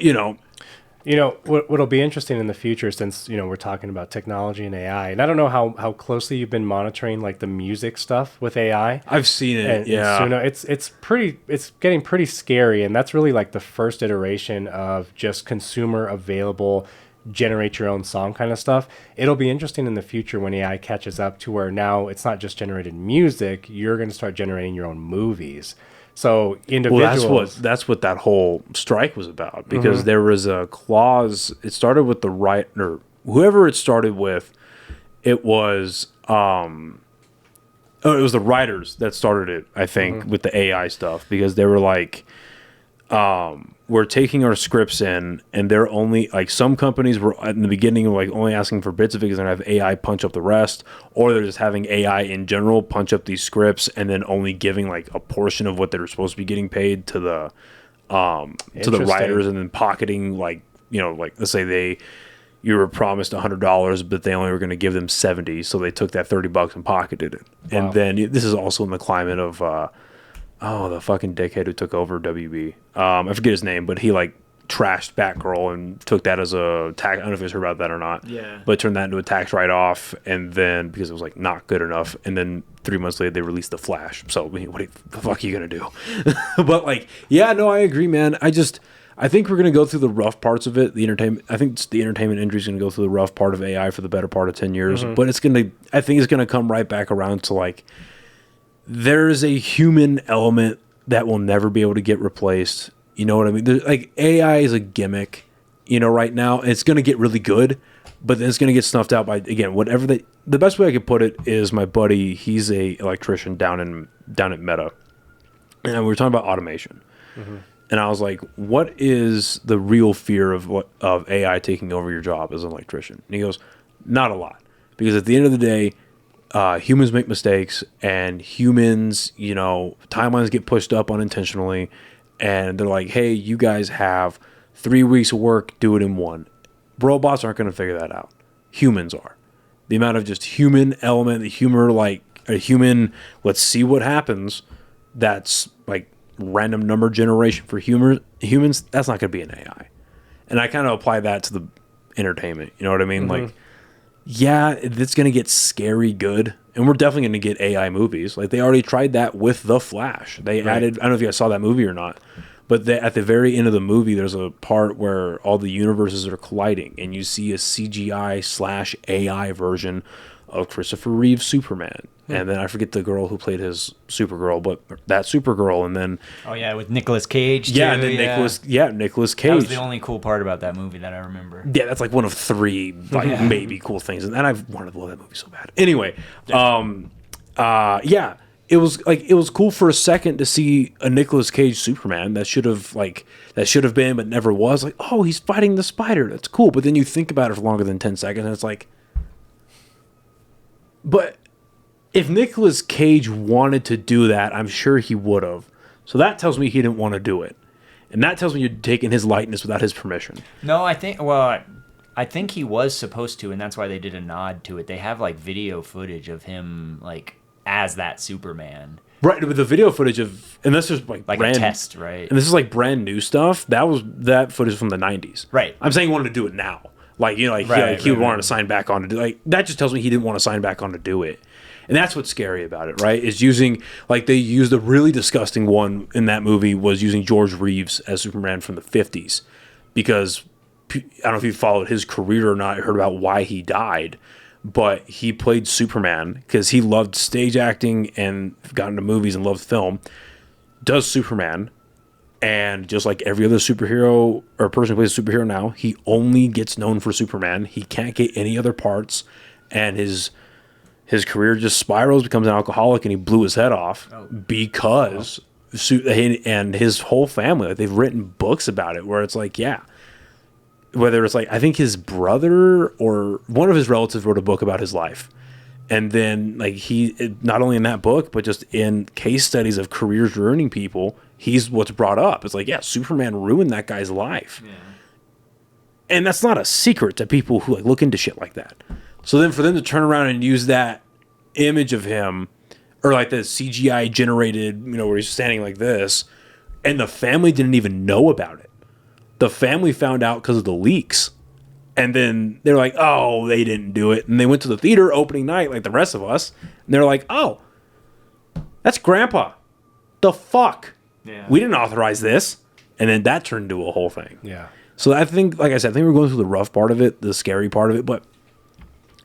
what'll be interesting in the future, since we're talking about technology and AI, and I don't know how closely you've been monitoring like the music stuff with AI. I've seen it. It's getting pretty scary, and that's really like the first iteration of just consumer available, generate your own song kind of stuff. It'll be interesting in the future when AI catches up to where now it's not just generated music, you're going to start generating your own movies. So individuals. Well, that's what that whole strike was about, because there was a clause. It started with whoever it started with. It was it was the writers that started it, I think, with the AI stuff, because they were like, we're taking our scripts in, and they're only like, some companies were in the beginning like only asking for bits of it because they're gonna have AI punch up the rest, or they're just having AI in general punch up these scripts and then only giving like a portion of what they're supposed to be getting paid to the writers, and then pocketing like let's say you were promised $100, but they only were going to give them 70, so they took that $30 and pocketed it. Wow. And then this is also in the climate of the fucking dickhead who took over WB. I forget his name, but he like trashed Batgirl and took that as a tax. I don't know if you guys heard about that or not. Yeah. But turned that into a tax write-off, and then because it was like not good enough, and then 3 months later they released The Flash. So what the fuck are you gonna do? But like, yeah, no, I agree, man. I think we're gonna go through the rough parts of it. I think the entertainment industry is gonna go through the rough part of AI for the better part of 10 years. But I think it's gonna come right back around to like, there is a human element that will never be able to get replaced. You know what I mean? Like AI is a gimmick, right now. It's going to get really good, but then it's going to get snuffed out by, again, whatever the best way I could put it is my buddy, he's a electrician down at Meta. And we were talking about automation. Mm-hmm. And I was like, what is the real fear of AI taking over your job as an electrician? And he goes, not a lot. Because at the end of the day, humans make mistakes, and humans, timelines get pushed up unintentionally, and they're like, hey, you guys have 3 weeks of work, do it in one. Robots aren't going to figure that out. Humans are. The amount of just human element, the humor, like a human, let's see what happens, that's like random number generation for humans, that's not going to be an AI. And I kind of apply that to the entertainment. You know what I mean? Mm-hmm. Like, yeah, it's going to get scary good. And we're definitely going to get AI movies. Like, they already tried that with The Flash. They added, I don't know if you guys saw that movie or not, but at the very end of the movie, there's a part where all the universes are colliding, and you see a CGI/AI version of Christopher Reeve's Superman. And then I forget the girl who played his Supergirl, but that Supergirl, and then with Nicolas Cage. Yeah, and then Nicolas Cage. That was the only cool part about that movie that I remember. Yeah, that's like one of 3 maybe cool things, and I've wanted to love that movie so bad. Anyway, it was cool for a second to see a Nicolas Cage Superman that should have been but never was. Like, oh, he's fighting the spider. That's cool. But then you think about it for longer than 10 seconds, and it's like, but if Nicolas Cage wanted to do that, I'm sure he would have. So that tells me he didn't want to do it. And that tells me you're taking his likeness without his permission. No, I think he was supposed to, and that's why they did a nod to it. They have like video footage of him like as that Superman. Right, with the video footage of, and this is like a test, right? And this is like brand new stuff. That footage from the 90s. Right. I'm saying he wanted to do it now. Like, he would want to sign back on to do, like, that just tells me he didn't want to sign back on to do it. And that's what's scary about it, right? Is using, like, they used a really disgusting one in that movie was using George Reeves as Superman from the 50s. Because, I don't know if you followed his career or not, heard about why he died, but he played Superman because he loved stage acting and got into movies and loved film, does Superman, and just like every other superhero or person who plays a superhero now, he only gets known for Superman. He can't get any other parts, and his career just spirals, becomes an alcoholic, and he blew his head off because and his whole family, like, they've written books about it where it's like, whether it's like, I think his brother or one of his relatives wrote a book about his life. And then, like, he, not only in that book, but just in case studies of careers ruining people, he's what's brought up. It's like, Superman ruined that guy's life. Yeah. And that's not a secret to people who like look into shit like that. So then for them to turn around and use that image of him, or like the CGI generated, where he's standing like this, and the family didn't even know about it. The family found out because of the leaks. And then they're like, oh, they didn't do it. And they went to the theater opening night like the rest of us. And they're like, oh, that's Grandpa. The fuck? Yeah. We didn't authorize this. And then that turned into a whole thing. Yeah. So I think, like I said, I think we're going through the rough part of it, the scary part of it, but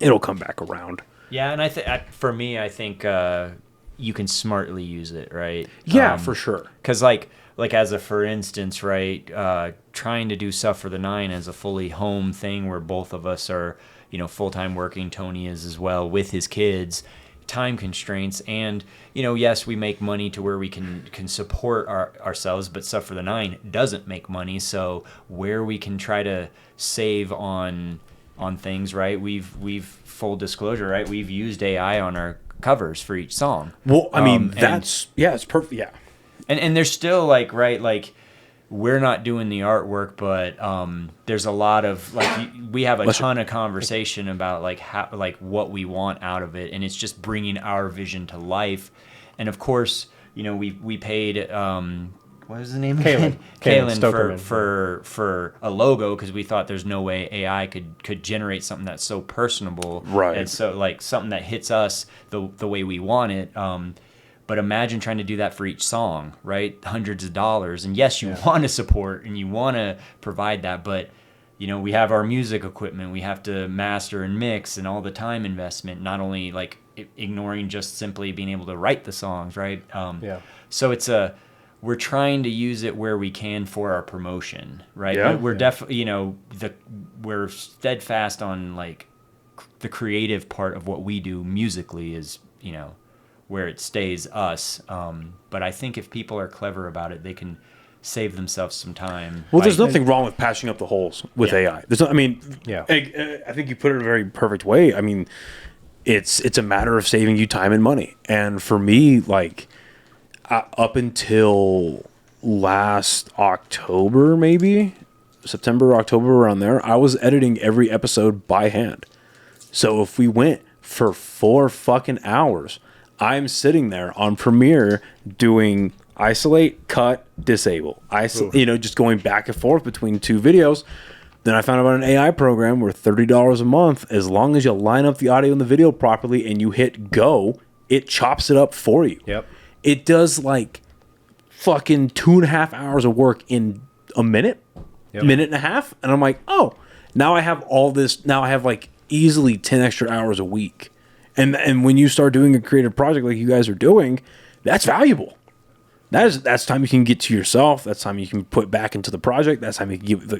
it'll come back around. Yeah, and for me, I think you can smartly use it, right? Yeah, for sure. Because like as a for instance, right, trying to do Stuff for the Nine as a fully home thing where both of us are, full-time working, Tony is as well, with his kids, time constraints, and, yes, we make money to where we can support ourselves, but Stuff for the Nine doesn't make money, so where we can try to save on things, right, we've full disclosure, right, we've used AI on our covers for each song. Well, I mean, it's perfect, yeah. And there's still we're not doing the artwork, but there's a lot of we have a ton of conversation about how what we want out of it, and it's just bringing our vision to life. And of course, we paid what was his name? Kalen for a logo because we thought there's no way AI could generate something that's so personable, right? And so something that hits us the way we want it. But imagine trying to do that for each song, right? Hundreds of dollars. And yes, you want to support and you want to provide that, but you know, we have our music equipment, we have to master and mix, and all the time investment, not only like ignoring just simply being able to write the songs, right? So we're trying to use it where we can for our promotion, right? Yeah. But we're definitely, you know, we're steadfast on like the creative part of what we do musically is, you know, where it stays us. But I think if people are clever about it, they can save themselves some time. Well, there's nothing wrong with patching up the holes with AI. There's no, I mean, Yeah. I think you put it in a very perfect way. I mean, it's a matter of saving you time and money. And for me, like up until last October, maybe September, October, around there, I was editing every episode by hand. So if we went for 4 fucking hours, I'm sitting there on Premiere doing isolate, cut, disable, you know, just going back and forth between 2 videos. Then I found about an AI program where $30 a month, as long as you line up the audio and the video properly and you hit go, it chops it up for you. Yep. It does like fucking 2.5 hours of work in a minute, minute and a half. And I'm like, oh, now I have all this. Now I have like easily 10 extra hours a week. And when you start doing a creative project like you guys are doing, that's valuable. That's time you can get to yourself. That's time you can put back into the project. That's time you can give,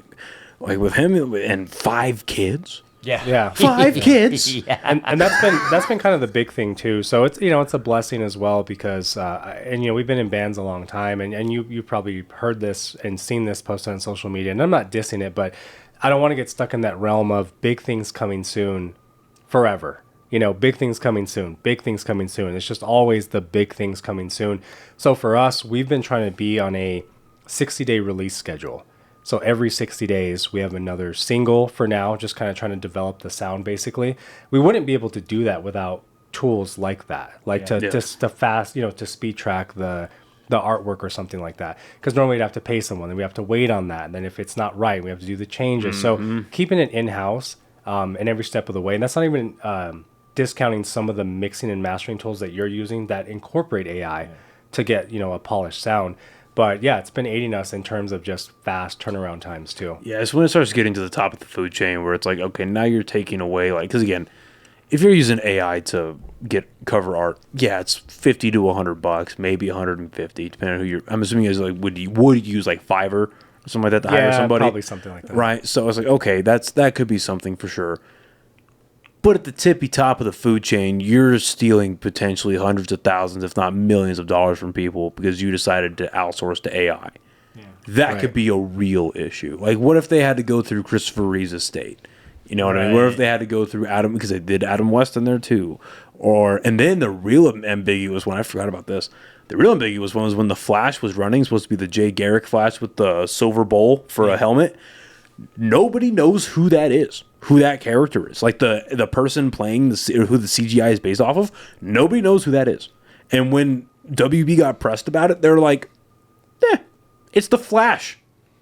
like with him and 5 kids. Yeah. 5 kids. Yeah. And that's been kind of the big thing too. So it's, you know, it's a blessing as well because and you know, we've been in bands a long time, and you probably heard this and seen this posted on social media, and I'm not dissing it, but I don't want to get stuck in that realm of big things coming soon forever. You know, big things coming soon, big things coming soon. It's just always the big things coming soon. So for us, we've been trying to be on a 60-day release schedule. So every 60 days, we have another single for now, just kind of trying to develop the sound, basically. We wouldn't be able to do that without tools like that, like to fast, you know, to speed track the artwork or something like that. Because normally we'd have to pay someone, and we have to wait on that. And then if it's not right, we have to do the changes. So keeping it in-house in every step of the way, and that's not even discounting some of the mixing and mastering tools that you're using that incorporate AI to get, you know, a polished sound. But yeah, it's been aiding us in terms of just fast turnaround times too. Yeah, it's when it starts getting to the top of the food chain where it's like, okay, now you're taking away, like, because again, if you're using AI to get cover art, yeah, it's $50 to $100, maybe $150, depending on who you're. I'm assuming is like would use like Fiverr or something like that to hire somebody, probably something like that, right? So I was like, okay, that could be something for sure. But at the tippy top of the food chain, you're stealing potentially hundreds of thousands, if not millions of dollars from people because you decided to outsource to AI. Yeah. That could be a real issue. Like, what if they had to go through Christopher Reeve's estate? You know what I mean? What if they had to go through Adam, because they did Adam West in there too? And then the real ambiguous one, I forgot about this. The real ambiguous one was when the Flash was running, supposed to be the Jay Garrick Flash with the silver bowl for a helmet. Nobody knows who that is, who that character is. Like the person playing who the CGI is based off of, nobody knows who that is. And when WB got pressed about it, they're like, it's the Flash.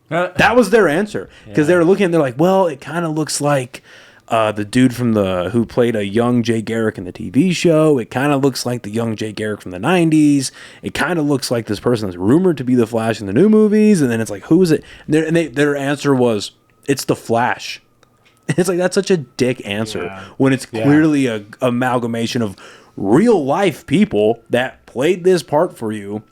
That was their answer. Because they were looking and they're like, well, it kind of looks like the dude who played a young Jay Garrick in the TV show. It kind of looks like the young Jay Garrick from the 90s. It kind of looks like this person that's rumored to be the Flash in the new movies. And then it's like, who is it? And their answer was, it's the Flash. It's like, that's such a dick answer when it's clearly a amalgamation of real life people that played this part for you.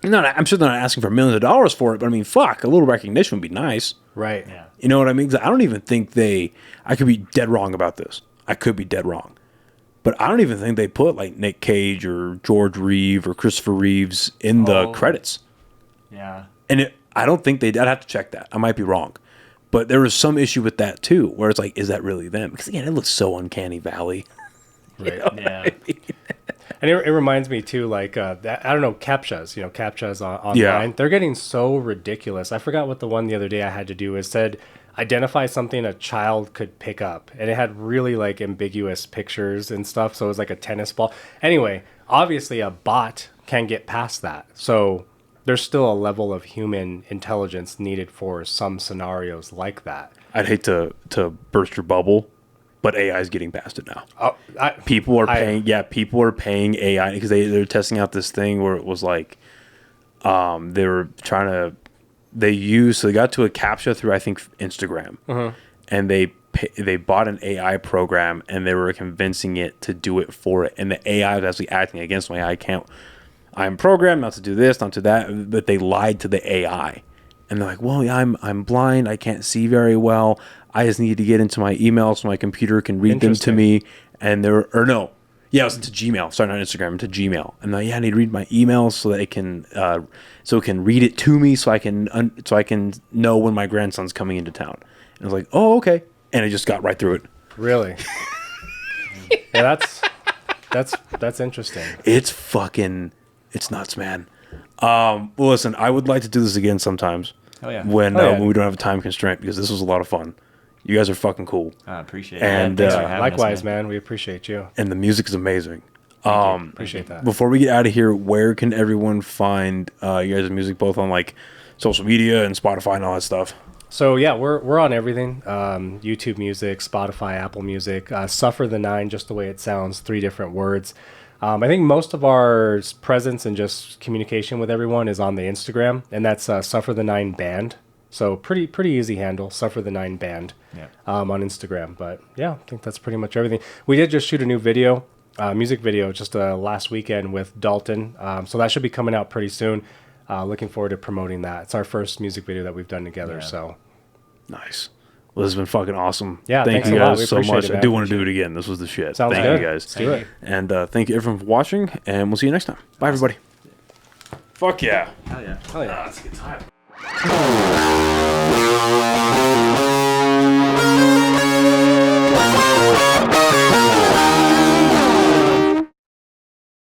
I'm sure they're not asking for millions of dollars for it, but I mean, fuck, a little recognition would be nice. Right. Yeah. You know what I mean? 'Cause I don't even think I could be dead wrong about this. I could be dead wrong. But I don't even think they put like Nick Cage or George Reeve or Christopher Reeves in the credits. Yeah. And I don't think I'd have to check that. I might be wrong. But there was some issue with that too, where it's like, is that really them? Because again, it looks so uncanny valley. Right. Yeah. I mean? And it reminds me too, like I don't know, CAPTCHAs online. Yeah. They're getting so ridiculous. I forgot what the one the other day I had to do. It said identify something a child could pick up, and it had really like ambiguous pictures and stuff. So it was like a tennis ball. Anyway, obviously a bot can get past that. So there's still a level of human intelligence needed for some scenarios like that. I'd hate to burst your bubble, but AI is getting past it now. Oh, people are paying AI because they're testing out this thing where it was like they were trying to they got to a CAPTCHA through, I think, Instagram, and they bought an AI program, and they were convincing it to do it for it, and the AI was actually acting against me. I'm programmed not to do this, not to that, but they lied to the AI, and they're like, well, yeah, I'm blind, I can't see very well, I just need to get into my email so my computer can read them to me, and it was to Gmail. Sorry, not Instagram, to Gmail. And I need to read my emails so that it can read it to me, so I can know when my grandson's coming into town. And I was like, oh, okay. And I just got right through it. Really? Yeah, that's interesting. It's nuts, man. Well, listen, I would like to do this again sometimes. Oh yeah. When we don't have a time constraint, because this was a lot of fun. You guys are fucking cool. I appreciate it. And Thanks for having likewise, us, man. We appreciate you. And the music is amazing. Appreciate that. Before we get out of here, where can everyone find you guys' music, both on like social media and Spotify and all that stuff? So yeah, we're on everything. YouTube Music, Spotify, Apple Music. Suffer the Nine, just the way it sounds, 3 different words. I think most of our presence and just communication with everyone is on the Instagram, and that's Suffer the Nine Band. So pretty easy handle, Suffer the Nine Band, on Instagram. But yeah, I think that's pretty much everything. We did just shoot a new video, music video, just last weekend with Dalton. So that should be coming out pretty soon. Looking forward to promoting that. It's our first music video that we've done together. Yeah. So nice. Well, this has been fucking awesome. Yeah, thank you guys so much. I do want to do it again. This was the shit. Sounds thank good. you guys. Let's do it. And thank you everyone for watching, and we'll see you next time. Bye, everybody. Fuck yeah. Hell yeah. Oh yeah. That's a good time.